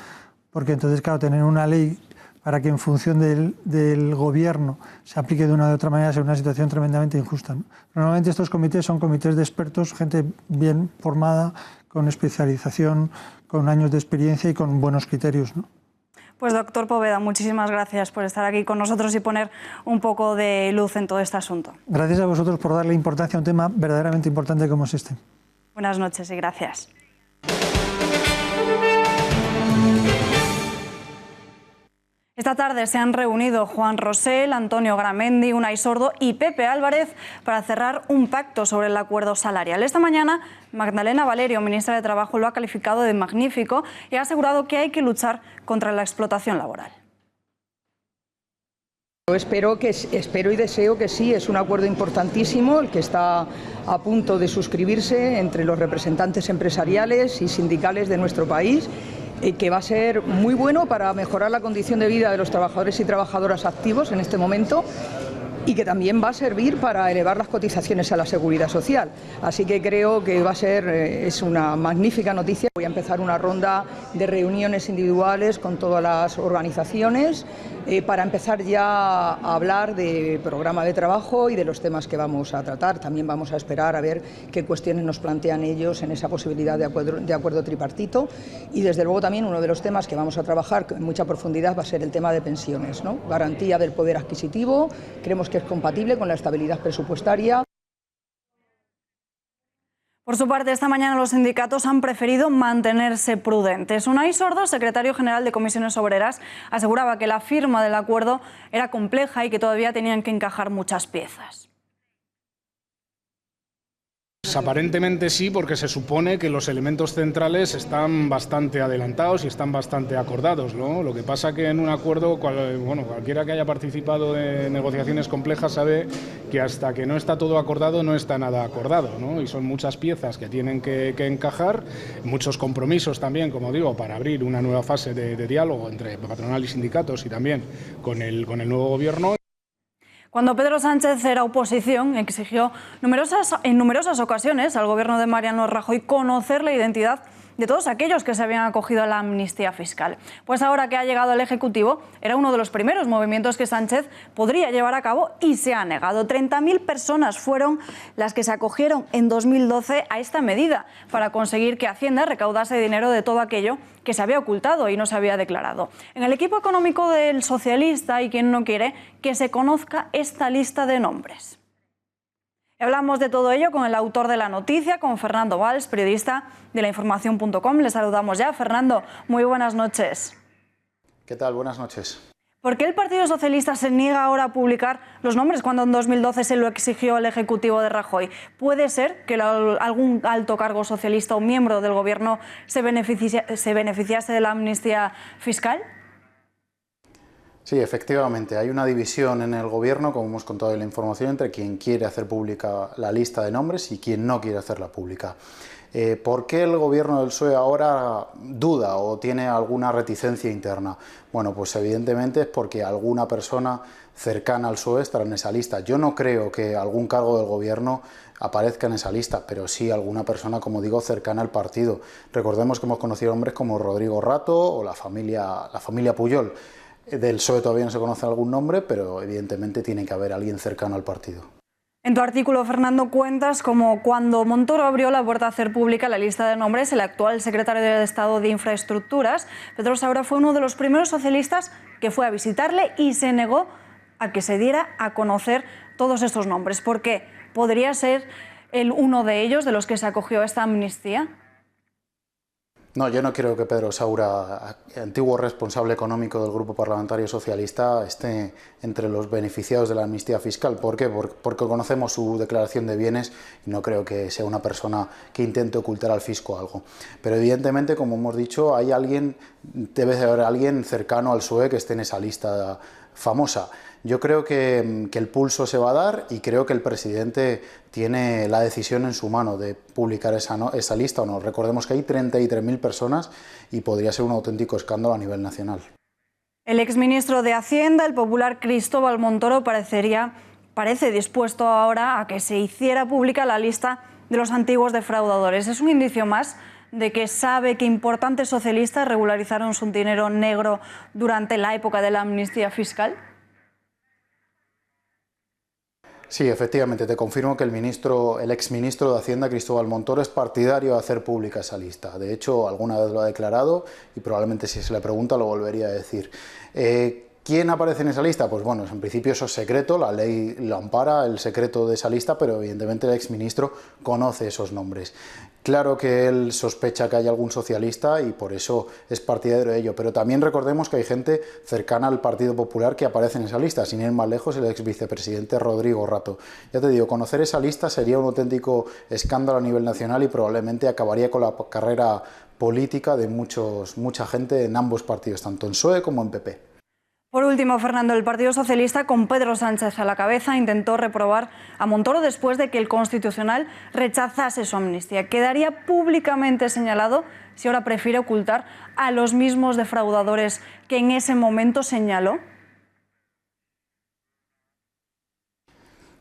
porque entonces, claro, tener una ley para que en función del gobierno se aplique de una u otra manera es una situación tremendamente injusta, ¿no? Normalmente estos comités son comités de expertos, gente bien formada, con especialización, con años de experiencia y con buenos criterios, ¿no? Pues doctor Poveda, muchísimas gracias por estar aquí con nosotros y poner un poco de luz en todo este asunto. Gracias a vosotros por darle importancia a un tema verdaderamente importante como es este. Buenas noches y gracias. Esta tarde se han reunido Juan Rosell, Antonio Gramendi, Unai Sordo y Pepe Álvarez para cerrar un pacto sobre el acuerdo salarial. Esta mañana, Magdalena Valerio, ministra de Trabajo, lo ha calificado de magnífico y ha asegurado que hay que luchar contra la explotación laboral. Espero y deseo que sí, es un acuerdo importantísimo el que está a punto de suscribirse entre los representantes empresariales y sindicales de nuestro país, que va a ser muy bueno para mejorar la condición de vida de los trabajadores y trabajadoras activos en este momento y que también va a servir para elevar las cotizaciones a la seguridad social. Así que creo que va a ser es una magnífica noticia. Voy a empezar una ronda de reuniones individuales con todas las organizaciones para empezar ya a hablar de programa de trabajo y de los temas que vamos a tratar. También vamos a esperar a ver qué cuestiones nos plantean ellos en esa posibilidad de acuerdo tripartito. Y desde luego también uno de los temas que vamos a trabajar en mucha profundidad va a ser el tema de pensiones, ¿no? Garantía del poder adquisitivo. Creemos que es compatible con la estabilidad presupuestaria. Por su parte, esta mañana los sindicatos han preferido mantenerse prudentes. Unai Sordo, secretario general de Comisiones Obreras, aseguraba que la firma del acuerdo era compleja y que todavía tenían que encajar muchas piezas. Pues aparentemente sí, porque se supone que los elementos centrales están bastante adelantados y están bastante acordados, ¿no? Lo que pasa que en un acuerdo, cualquiera que haya participado de negociaciones complejas sabe que hasta que no está todo acordado no está nada acordado, ¿no? Y son muchas piezas que tienen que encajar, muchos compromisos también, como digo, para abrir una nueva fase de diálogo entre patronal y sindicatos y también con el nuevo gobierno. Cuando Pedro Sánchez era oposición, exigió en numerosas ocasiones al gobierno de Mariano Rajoy conocer la identidad de todos aquellos que se habían acogido a la amnistía fiscal. Pues ahora que ha llegado al Ejecutivo, era uno de los primeros movimientos que Sánchez podría llevar a cabo y se ha negado. 30.000 personas fueron las que se acogieron en 2012 a esta medida para conseguir que Hacienda recaudase dinero de todo aquello que se había ocultado y no se había declarado. En el equipo económico del socialista hay quien no quiere que se conozca esta lista de nombres. Hablamos de todo ello con el autor de la noticia, con Fernando Valls, periodista de lainformación.com. Le saludamos ya. Fernando, muy buenas noches. ¿Qué tal? Buenas noches. ¿Por qué el Partido Socialista se niega ahora a publicar los nombres cuando en 2012 se lo exigió el Ejecutivo de Rajoy? ¿Puede ser que algún alto cargo socialista o miembro del Gobierno se beneficiase de la amnistía fiscal? Sí, efectivamente, hay una división en el Gobierno, como hemos contado en la información, entre quien quiere hacer pública la lista de nombres y quien no quiere hacerla pública. ¿Por qué el Gobierno del PSOE ahora duda o tiene alguna reticencia interna? Bueno, pues evidentemente es porque alguna persona cercana al PSOE estará en esa lista. Yo no creo que algún cargo del Gobierno aparezca en esa lista, pero sí alguna persona, como digo, cercana al partido. Recordemos que hemos conocido hombres como Rodrigo Rato o la familia Pujol. Del PSOE todavía no se conoce algún nombre, pero evidentemente tiene que haber alguien cercano al partido. En tu artículo, Fernando, cuentas como cuando Montoro abrió la puerta a hacer pública la lista de nombres, el actual secretario de Estado de Infraestructuras, Pedro Saura, fue uno de los primeros socialistas que fue a visitarle y se negó a que se diera a conocer todos estos nombres. ¿Por qué? Podría ser uno de ellos, de los que se acogió a esta amnistía? No, yo no creo que Pedro Saura, antiguo responsable económico del Grupo Parlamentario Socialista, esté entre los beneficiados de la amnistía fiscal. ¿Por qué? Porque conocemos su declaración de bienes y no creo que sea una persona que intente ocultar al fisco algo. Pero evidentemente, como hemos dicho, debe de haber alguien cercano al PSOE que esté en esa lista famosa. Yo creo que el pulso se va a dar y creo que el presidente tiene la decisión en su mano de publicar esa lista o no. Recordemos que hay 33.000 personas y podría ser un auténtico escándalo a nivel nacional. El exministro de Hacienda, el popular Cristóbal Montoro, parece dispuesto ahora a que se hiciera pública la lista de los antiguos defraudadores. ¿Es un indicio más de que sabe que importantes socialistas regularizaron su dinero negro durante la época de la amnistía fiscal? Sí, efectivamente, te confirmo que el exministro de Hacienda, Cristóbal Montoro, es partidario de hacer pública esa lista. De hecho, alguna vez lo ha declarado y probablemente si se le pregunta lo volvería a decir. ¿Quién aparece en esa lista? Pues bueno, en principio eso es secreto, la ley lo ampara, el secreto de esa lista, pero evidentemente el exministro conoce esos nombres. Claro que él sospecha que hay algún socialista y por eso es partidario de ello, pero también recordemos que hay gente cercana al Partido Popular que aparece en esa lista, sin ir más lejos el ex vicepresidente Rodrigo Rato. Ya te digo, conocer esa lista sería un auténtico escándalo a nivel nacional y probablemente acabaría con la carrera política de mucha gente en ambos partidos, tanto en PSOE como en PP. Por último, Fernando, el Partido Socialista, con Pedro Sánchez a la cabeza, intentó reprobar a Montoro después de que el Constitucional rechazase su amnistía. Quedaría públicamente señalado si ahora prefiere ocultar a los mismos defraudadores que en ese momento señaló.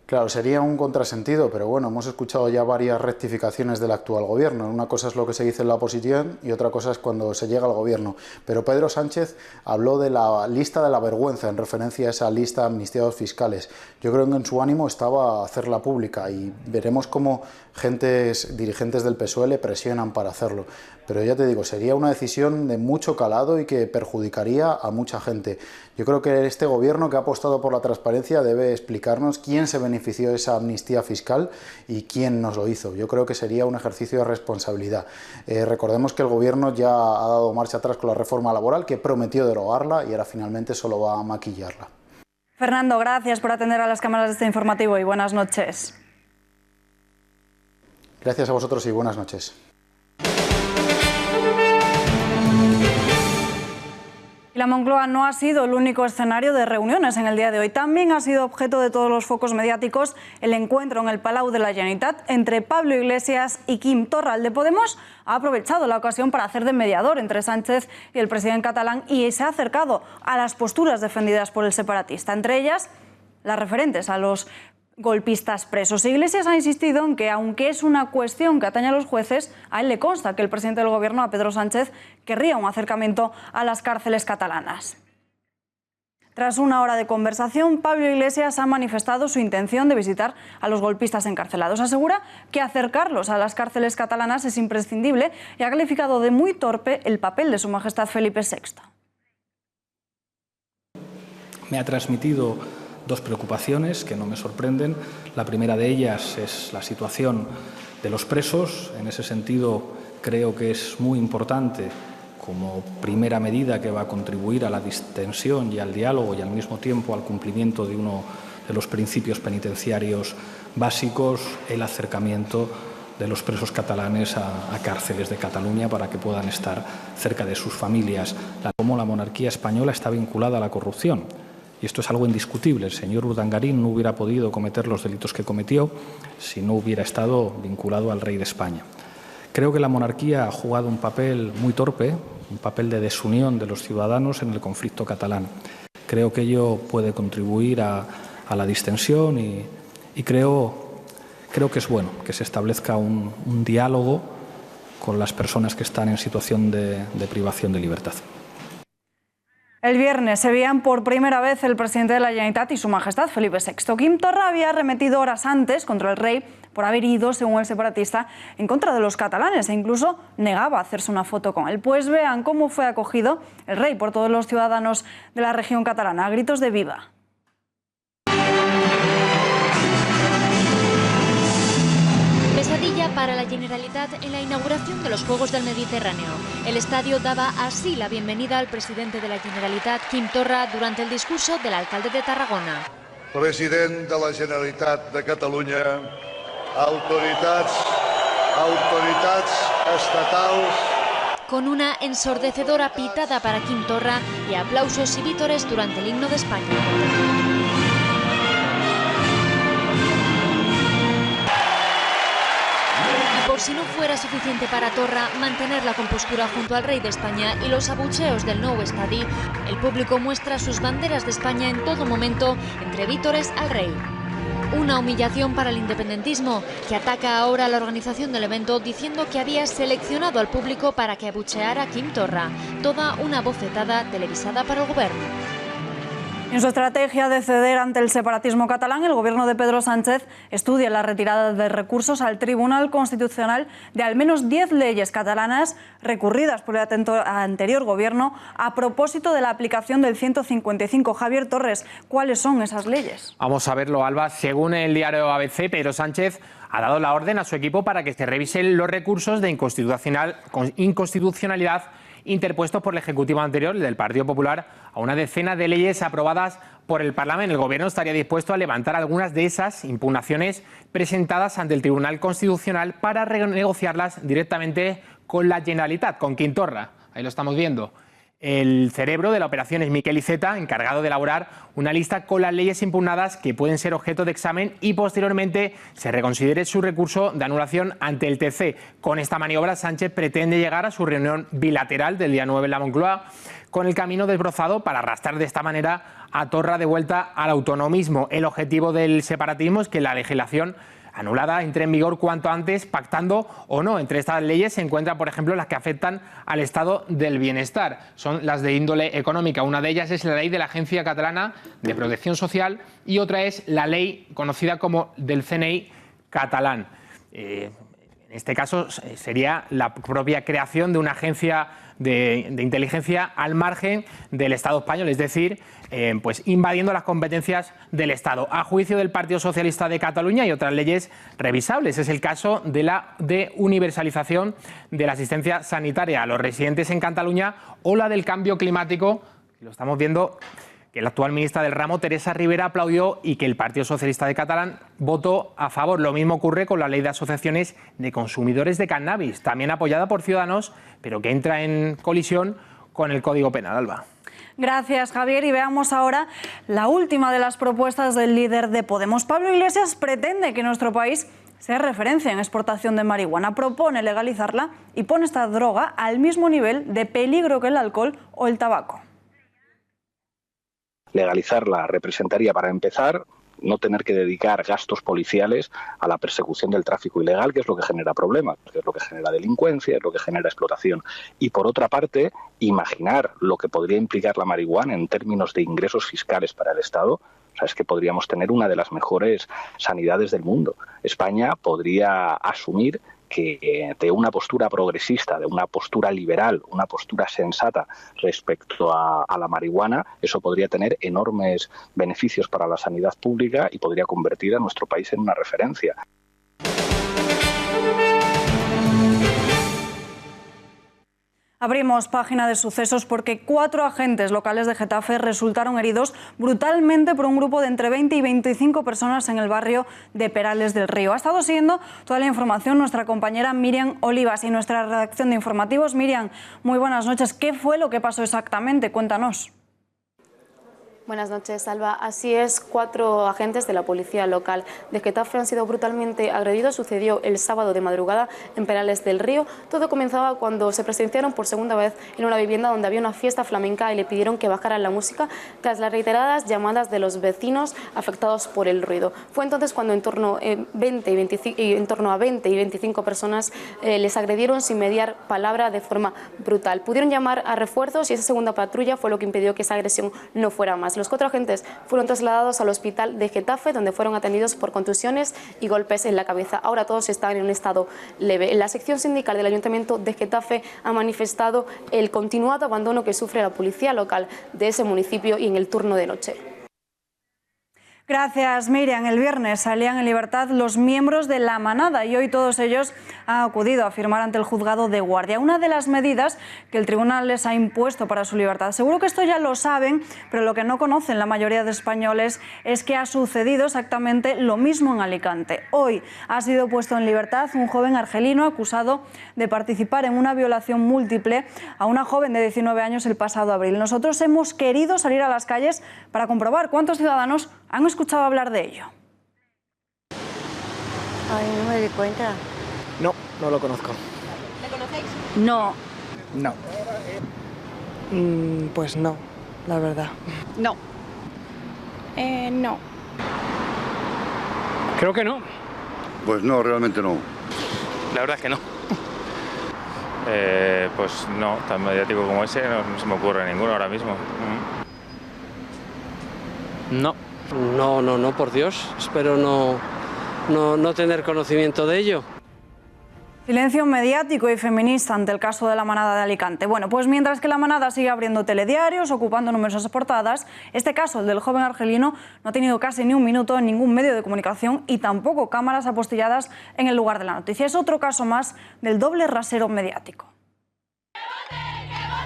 Claro, sería un contrasentido, pero bueno, hemos escuchado ya varias rectificaciones del actual gobierno. Una cosa es lo que se dice en la oposición y otra cosa es cuando se llega al gobierno. Pero Pedro Sánchez habló de la lista de la vergüenza en referencia a esa lista de amnistiados fiscales. Yo creo que en su ánimo estaba hacerla pública y veremos cómo dirigentes del PSOE le presionan para hacerlo. Pero ya te digo, sería una decisión de mucho calado y que perjudicaría a mucha gente. Yo creo que este gobierno que ha apostado por la transparencia debe explicarnos quién se benefició de esa amnistía fiscal y quién nos lo hizo. Yo creo que sería un ejercicio de responsabilidad. Recordemos que el gobierno ya ha dado marcha atrás con la reforma laboral, que prometió derogarla y ahora finalmente solo va a maquillarla. Fernando, gracias por atender a las cámaras de este informativo y buenas noches. Gracias a vosotros y buenas noches. Y la Moncloa no ha sido el único escenario de reuniones en el día de hoy. También ha sido objeto de todos los focos mediáticos el encuentro en el Palau de la Generalitat entre Pablo Iglesias y Quim Torra. El de Podemos ha aprovechado la ocasión para hacer de mediador entre Sánchez y el presidente catalán y se ha acercado a las posturas defendidas por el separatista, entre ellas las referentes a los golpistas presos. Iglesias ha insistido en que, aunque es una cuestión que atañe a los jueces, a él le consta que el presidente del gobierno, a Pedro Sánchez, querría un acercamiento a las cárceles catalanas. Tras una hora de conversación, Pablo Iglesias ha manifestado su intención de visitar a los golpistas encarcelados. Asegura que acercarlos a las cárceles catalanas es imprescindible y ha calificado de muy torpe el papel de Su Majestad Felipe VI. Me ha transmitido dos preocupaciones que no me sorprenden. La primera de ellas es la situación de los presos. En ese sentido, creo que es muy importante, como primera medida que va a contribuir a la distensión y al diálogo y al mismo tiempo al cumplimiento de uno de los principios penitenciarios básicos, el acercamiento de los presos catalanes a cárceles de Cataluña para que puedan estar cerca de sus familias. Como la monarquía española está vinculada a la corrupción. Y esto es algo indiscutible. El señor Urdangarín no hubiera podido cometer los delitos que cometió si no hubiera estado vinculado al rey de España. Creo que la monarquía ha jugado un papel muy torpe, un papel de desunión de los ciudadanos en el conflicto catalán. Creo que ello puede contribuir a la distensión y creo que es bueno que se establezca un diálogo con las personas que están en situación de privación de libertad. El viernes se veían por primera vez el presidente de la Generalitat y Su Majestad Felipe VI. Quim Torra había arremetido horas antes contra el rey por haber ido, según el separatista, en contra de los catalanes e incluso negaba hacerse una foto con él. Pues vean cómo fue acogido el rey por todos los ciudadanos de la región catalana a gritos de viva. para la Generalitat en la inauguración de los Juegos del Mediterráneo. El estadio daba así la bienvenida al presidente de la Generalitat, Quim Torra, durante el discurso del alcalde de Tarragona. President de la Generalitat de Catalunya, autoritats estatals. Con una ensordecedora pitada para Quim Torra y aplausos y vítores durante el himno de España. Por si no fuera suficiente para Torra mantener la compostura junto al rey de España y los abucheos del nou estadi, el público muestra sus banderas de España en todo momento entre vítores al rey. Una humillación para el independentismo, que ataca ahora a la organización del evento diciendo que había seleccionado al público para que abucheara a Quim Torra. Toda una bofetada televisada para el gobierno. En su estrategia de ceder ante el separatismo catalán, el gobierno de Pedro Sánchez estudia la retirada de recursos al Tribunal Constitucional de al menos 10 leyes catalanas recurridas por el anterior gobierno a propósito de la aplicación del 155. Javier Torres, ¿cuáles son esas leyes? Vamos a verlo, Alba. Según el diario ABC, Pedro Sánchez ha dado la orden a su equipo para que se revisen los recursos de inconstitucionalidad interpuestos por el Ejecutivo anterior, el del Partido Popular, a una decena de leyes aprobadas por el Parlamento. El Gobierno estaría dispuesto a levantar algunas de esas impugnaciones presentadas ante el Tribunal Constitucional para renegociarlas directamente con la Generalitat, con Quim Torra. Ahí lo estamos viendo. El cerebro de la operación es Miquel Iceta, encargado de elaborar una lista con las leyes impugnadas que pueden ser objeto de examen y posteriormente se reconsidere su recurso de anulación ante el TC. Con esta maniobra, Sánchez pretende llegar a su reunión bilateral del día 9 en la Moncloa, con el camino desbrozado para arrastrar de esta manera a Torra de vuelta al autonomismo. El objetivo del separatismo es que la legislación anulada entre en vigor cuanto antes, pactando o no. Entre estas leyes se encuentran, por ejemplo, las que afectan al estado del bienestar. Son las de índole económica. Una de ellas es la ley de la Agencia Catalana de Protección Social y otra es la ley conocida como del CNI catalán. En este caso sería la propia creación de una agencia de inteligencia al margen del Estado español, es decir, pues invadiendo las competencias del Estado. A juicio del Partido Socialista de Cataluña hay otras leyes revisables. Es el caso de la de universalización de la asistencia sanitaria a los residentes en Cataluña o la del cambio climático, lo estamos viendo, que la actual ministra del ramo, Teresa Ribera, aplaudió y que el Partido Socialista de Catalán votó a favor. Lo mismo ocurre con la ley de asociaciones de consumidores de cannabis, también apoyada por Ciudadanos, pero que entra en colisión con el Código Penal, Alba. Gracias, Javier. Y veamos ahora la última de las propuestas del líder de Podemos. Pablo Iglesias pretende que nuestro país sea referencia en exportación de marihuana. Propone legalizarla y pone esta droga al mismo nivel de peligro que el alcohol o el tabaco. Legalizarla representaría, para empezar, no tener que dedicar gastos policiales a la persecución del tráfico ilegal, que es lo que genera problemas, que es lo que genera delincuencia, es lo que genera explotación. Y por otra parte, imaginar lo que podría implicar la marihuana en términos de ingresos fiscales para el Estado. O sea, es que podríamos tener una de las mejores sanidades del mundo. España podría asumir que de una postura progresista, de una postura liberal, una postura sensata respecto a la marihuana, eso podría tener enormes beneficios para la sanidad pública y podría convertir a nuestro país en una referencia. Abrimos página de sucesos porque 4 agentes locales de Getafe resultaron heridos brutalmente por un grupo de entre 20 y 25 personas en el barrio de Perales del Río. Ha estado siguiendo toda la información nuestra compañera Miriam Olivas y nuestra redacción de informativos. Miriam, muy buenas noches. ¿Qué fue lo que pasó exactamente? Cuéntanos. Buenas noches, Alba. Así es, 4 agentes de la policía local de Getafe han sido brutalmente agredidos. Sucedió el sábado de madrugada en Perales del Río. Todo comenzaba cuando se presenciaron por segunda vez en una vivienda donde había una fiesta flamenca y le pidieron que bajaran la música tras las reiteradas llamadas de los vecinos afectados por el ruido. Fue entonces cuando en torno a 20 y 25 personas les agredieron sin mediar palabra de forma brutal. Pudieron llamar a refuerzos y esa segunda patrulla fue lo que impidió que esa agresión no fuera más. Los 4 agentes fueron trasladados al hospital de Getafe, donde fueron atendidos por contusiones y golpes en la cabeza. Ahora todos están en un estado leve. La sección sindical del Ayuntamiento de Getafe ha manifestado el continuado abandono que sufre la policía local de ese municipio y en el turno de noche. Gracias, Miriam. El viernes salían en libertad los miembros de La Manada y hoy todos ellos han acudido a firmar ante el juzgado de Guardia. Una de las medidas que el tribunal les ha impuesto para su libertad. Seguro que esto ya lo saben, pero lo que no conocen la mayoría de españoles es que ha sucedido exactamente lo mismo en Alicante. Hoy ha sido puesto en libertad un joven argelino acusado de participar en una violación múltiple a una joven de 19 años el pasado abril. Nosotros hemos querido salir a las calles para comprobar cuántos ciudadanos han escuchado hablar de ello. Ay, no me di cuenta. No, no lo conozco. ¿Le conocéis? No. No. Pues no, la verdad. No. No. Creo que no. Pues no, realmente no. La verdad es que no. Pues no, tan mediático como ese no se me ocurre ninguno ahora mismo. No. No, por Dios. Espero no tener conocimiento de ello. Silencio mediático y feminista ante el caso de La Manada de Alicante. Bueno, pues mientras que La Manada sigue abriendo telediarios, ocupando numerosas portadas, este caso, el del joven argelino, no ha tenido casi ni un minuto en ningún medio de comunicación y tampoco cámaras apostilladas en el lugar de la noticia. Es otro caso más del doble rasero mediático.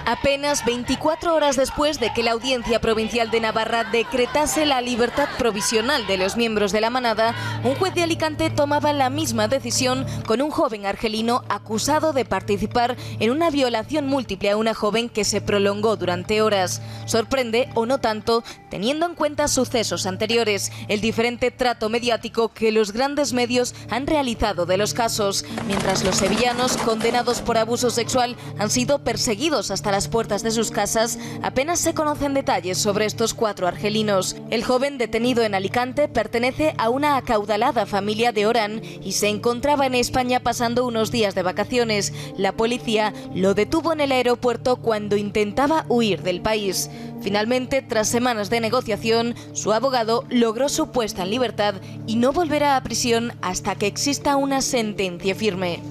Apenas 24 horas después de que la Audiencia Provincial de Navarra decretase la libertad provisional de los miembros de La Manada, un juez de Alicante tomaba la misma decisión con un joven argelino acusado de participar en una violación múltiple a una joven que se prolongó durante horas. Sorprende, o no tanto, teniendo en cuenta sucesos anteriores, el diferente trato mediático que los grandes medios han realizado de los casos, mientras los sevillanos condenados por abuso sexual han sido perseguidos hasta las puertas de sus casas. Apenas se conocen detalles sobre estos 4 argelinos. El joven detenido en Alicante pertenece a una acaudalada familia de Orán y se encontraba en España pasando unos días de vacaciones. La policía lo detuvo en el aeropuerto cuando intentaba huir del país. Finalmente, tras semanas de negociación, su abogado logró su puesta en libertad y no volverá a prisión hasta que exista una sentencia firme.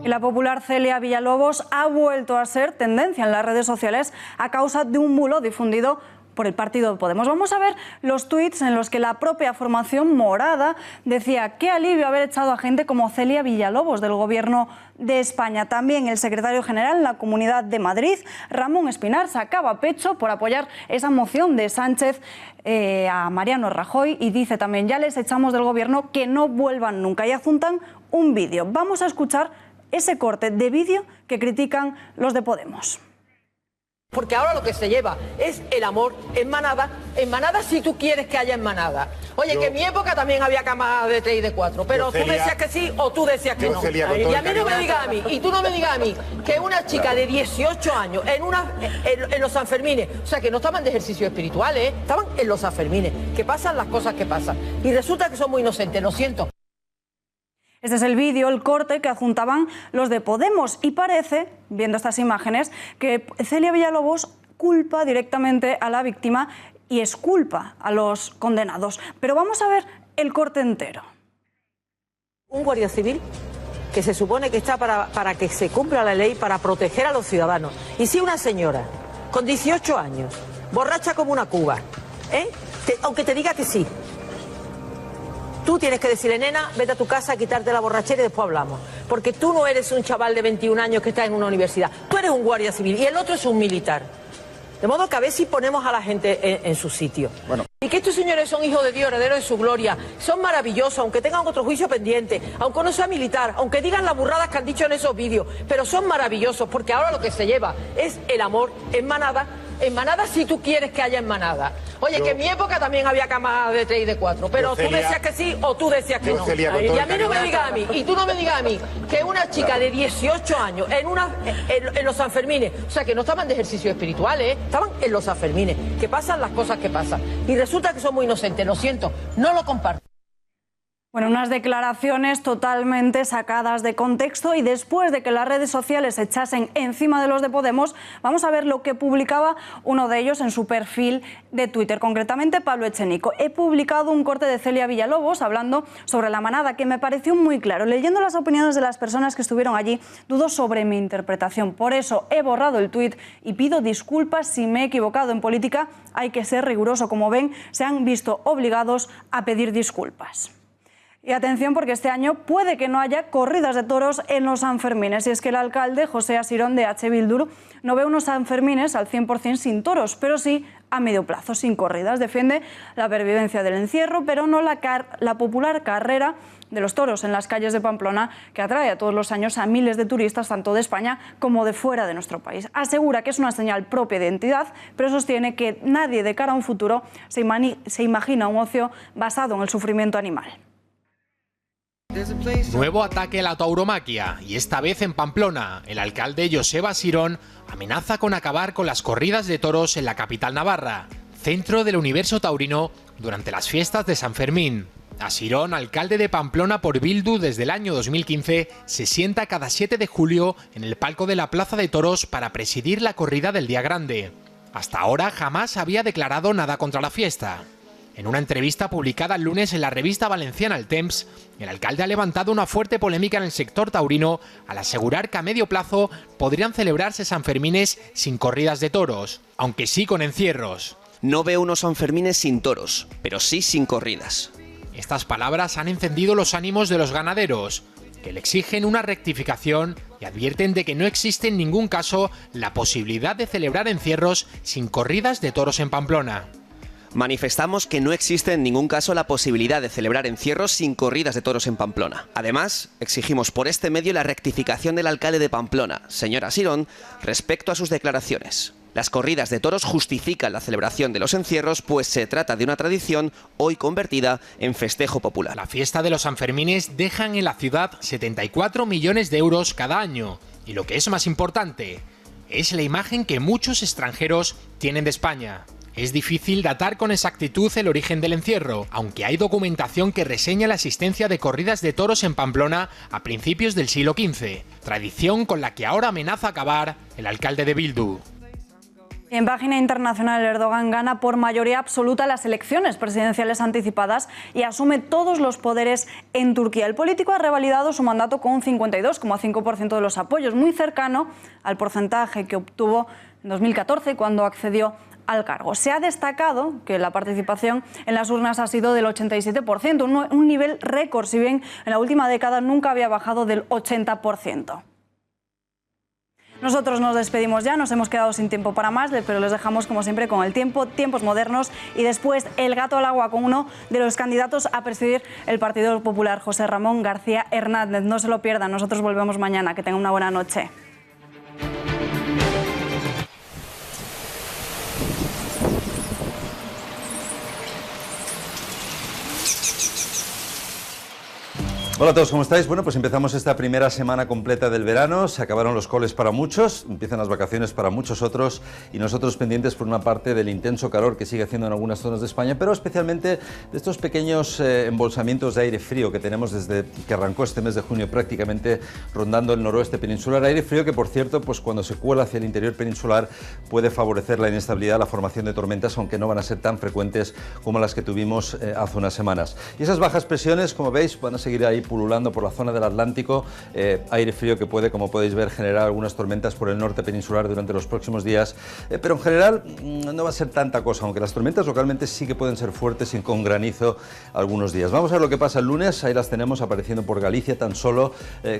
Y la popular Celia Villalobos ha vuelto a ser tendencia en las redes sociales a causa de un bulo difundido por el partido de Podemos. Vamos a ver los tuits en los que la propia formación morada decía qué alivio haber echado a gente como Celia Villalobos del Gobierno de España. También el secretario general en la Comunidad de Madrid, Ramón Espinar, sacaba pecho por apoyar esa moción de Sánchez a Mariano Rajoy y dice también ya les echamos del Gobierno, que no vuelvan nunca, y adjuntan un vídeo. Vamos a escuchar ese corte de vídeo que critican los de Podemos. Porque ahora lo que se lleva es el amor en manada si tú quieres que haya en manada. Oye, que en mi época también había camadas de 3 y de 4, pero tú decías que sí o tú decías que no. Y a mí no me digas a mí, y tú no me digas a mí, que una chica de 18 años en los Sanfermines, o sea, que no estaban de ejercicios espirituales, estaban en los Sanfermines, que pasan las cosas que pasan. Y resulta que son muy inocentes, lo siento. Este es el vídeo, el corte que adjuntaban los de Podemos y parece, viendo estas imágenes, que Celia Villalobos culpa directamente a la víctima y exculpa a los condenados. Pero vamos a ver el corte entero. Un guardia civil que se supone que está para que se cumpla la ley, para proteger a los ciudadanos. Y si una señora con 18 años, borracha como una cuba, aunque te diga que sí, tú tienes que decirle, nena, vete a tu casa a quitarte la borrachera y después hablamos. Porque tú no eres un chaval de 21 años que está en una universidad. Tú eres un guardia civil y el otro es un militar. De modo que a ver si ponemos a la gente en su sitio. Bueno. Y que estos señores son hijos de Dios, herederos de su gloria. Son maravillosos, aunque tengan otro juicio pendiente, aunque no sea militar, aunque digan las burradas que han dicho en esos vídeos. Pero son maravillosos porque ahora lo que se lleva es el amor en manada si tú quieres que haya en manada. Oye, que en mi época también había camadas de 3 y de 4, pero tú decías que sí o tú decías que no. Y a mí no me digas a mí, y tú no me digas a mí, que una chica de 18 años en los Sanfermines, o sea, que no estaban de ejercicios espirituales, estaban en los Sanfermines, que pasan las cosas que pasan. Y resulta que son muy inocentes, lo siento, no lo comparto. Bueno, unas declaraciones totalmente sacadas de contexto, y después de que las redes sociales se echasen encima de los de Podemos, vamos a ver lo que publicaba uno de ellos en su perfil de Twitter, concretamente Pablo Echenique. He publicado un corte de Celia Villalobos hablando sobre la manada que me pareció muy claro. Leyendo las opiniones de las personas que estuvieron allí, dudo sobre mi interpretación. Por eso he borrado el tuit y pido disculpas si me he equivocado. En política hay que ser riguroso. Como ven, se han visto obligados a pedir disculpas. Y atención, porque este año puede que no haya corridas de toros en los Sanfermines. Y es que el alcalde José Asirón de H. Bildu no ve unos Sanfermines al 100% sin toros, pero sí a medio plazo, sin corridas. Defiende la pervivencia del encierro, pero no la popular carrera de los toros en las calles de Pamplona, que atrae a todos los años a miles de turistas, tanto de España como de fuera de nuestro país. Asegura que es una señal propia de identidad, pero sostiene que nadie de cara a un futuro se imagina un ocio basado en el sufrimiento animal. Nuevo ataque a la tauromaquia, y esta vez en Pamplona. El alcalde Joseba Asirón amenaza con acabar con las corridas de toros en la capital navarra, centro del universo taurino, durante las fiestas de San Fermín. Asirón, alcalde de Pamplona por Bildu desde el año 2015, se sienta cada 7 de julio en el palco de la Plaza de Toros para presidir la corrida del Día Grande. Hasta ahora jamás había declarado nada contra la fiesta. En una entrevista publicada el lunes en la revista valenciana El Temps, el alcalde ha levantado una fuerte polémica en el sector taurino al asegurar que a medio plazo podrían celebrarse Sanfermines sin corridas de toros, aunque sí con encierros. No veo unos Sanfermines sin toros, pero sí sin corridas. Estas palabras han encendido los ánimos de los ganaderos, que le exigen una rectificación y advierten de que no existe en ningún caso la posibilidad de celebrar encierros sin corridas de toros en Pamplona. Manifestamos que no existe en ningún caso la posibilidad de celebrar encierros sin corridas de toros en Pamplona. Además, exigimos por este medio la rectificación del alcalde de Pamplona, señor Asirón, respecto a sus declaraciones. Las corridas de toros justifican la celebración de los encierros, pues se trata de una tradición hoy convertida en festejo popular. La fiesta de los Sanfermines dejan en la ciudad 74 millones de euros cada año. Y lo que es más importante, es la imagen que muchos extranjeros tienen de España. Es difícil datar con exactitud el origen del encierro, aunque hay documentación que reseña la existencia de corridas de toros en Pamplona a principios del siglo XV, tradición con la que ahora amenaza acabar el alcalde de Bildu. En página internacional, Erdogan gana por mayoría absoluta las elecciones presidenciales anticipadas y asume todos los poderes en Turquía. El político ha revalidado su mandato con un 52,5% de los apoyos, muy cercano al porcentaje que obtuvo en 2014 cuando accedió al cargo. Se ha destacado que la participación en las urnas ha sido del 87%, un nivel récord, si bien en la última década nunca había bajado del 80%. Nosotros nos despedimos ya, nos hemos quedado sin tiempo para más, pero les dejamos como siempre con el tiempo, tiempos modernos, y después el gato al agua con uno de los candidatos a presidir el Partido Popular, José Ramón García Hernández. No se lo pierdan, nosotros volvemos mañana. Que tengan una buena noche. Hola a todos, ¿cómo estáis? Bueno, pues empezamos esta primera semana completa del verano, se acabaron los coles para muchos, empiezan las vacaciones para muchos otros, y nosotros pendientes por una parte del intenso calor que sigue haciendo en algunas zonas de España, pero especialmente de estos pequeños embolsamientos de aire frío que tenemos desde que arrancó este mes de junio, prácticamente rondando el noroeste peninsular. Aire frío que, por cierto, pues cuando se cuela hacia el interior peninsular puede favorecer la inestabilidad, la formación de tormentas, aunque no van a ser tan frecuentes como las que tuvimos hace unas semanas. Y esas bajas presiones, como veis, van a seguir ahí pululando por la zona del Atlántico, aire frío que puede, como podéis ver, generar algunas tormentas por el norte peninsular durante los próximos días, pero en general no va a ser tanta cosa, aunque las tormentas localmente sí que pueden ser fuertes y con granizo algunos días. Vamos a ver lo que pasa el lunes, ahí las tenemos apareciendo por Galicia tan solo.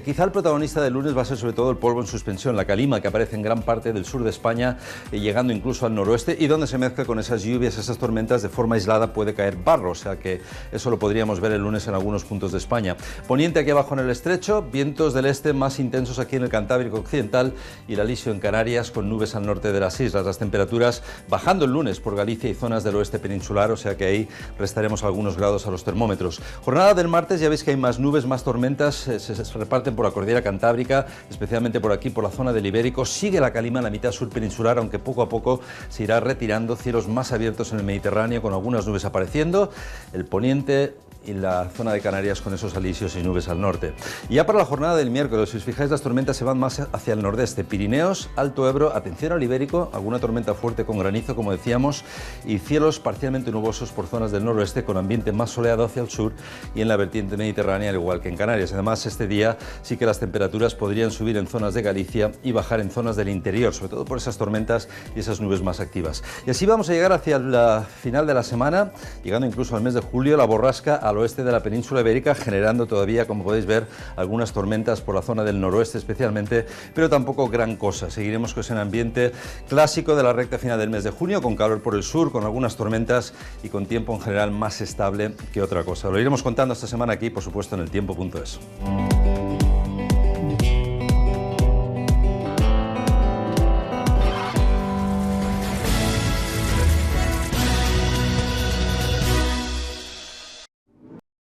Quizá el protagonista del lunes va a ser sobre todo el polvo en suspensión, la calima que aparece en gran parte del sur de España, llegando incluso al noroeste, y donde se mezcla con esas lluvias, esas tormentas, de forma aislada puede caer barro, o sea que eso lo podríamos ver el lunes en algunos puntos de España. Poniente aquí abajo en el estrecho, vientos del este más intensos aquí en el Cantábrico occidental y el alisio en Canarias, con nubes al norte de las islas. Las temperaturas bajando el lunes por Galicia y zonas del oeste peninsular, o sea que ahí restaremos algunos grados a los termómetros. Jornada del martes, ya veis que hay más nubes, más tormentas, se reparten por la cordillera Cantábrica, especialmente por aquí, por la zona del Ibérico. Sigue la calima en la mitad sur peninsular, aunque poco a poco se irá retirando, cielos más abiertos en el Mediterráneo con algunas nubes apareciendo. El poniente y la zona de Canarias con esos alisios y nubes al norte. Y ya para la jornada del miércoles, si os fijáis, las tormentas se van más hacia el nordeste. Pirineos, Alto Ebro, atención al Ibérico, alguna tormenta fuerte con granizo, como decíamos, y cielos parcialmente nubosos por zonas del noroeste con ambiente más soleado hacia el sur y en la vertiente mediterránea, al igual que en Canarias. Además, este día sí que las temperaturas podrían subir en zonas de Galicia y bajar en zonas del interior, sobre todo por esas tormentas y esas nubes más activas. Y así vamos a llegar hacia el final de la semana, llegando incluso al mes de julio, la borrasca al oeste de la península ibérica, generando todavía, como podéis ver, algunas tormentas por la zona del noroeste especialmente, pero tampoco gran cosa. Seguiremos con ese ambiente clásico de la recta final del mes de junio, con calor por el sur, con algunas tormentas y con tiempo en general más estable que otra cosa. Lo iremos contando esta semana aquí, por supuesto, en eltiempo.es.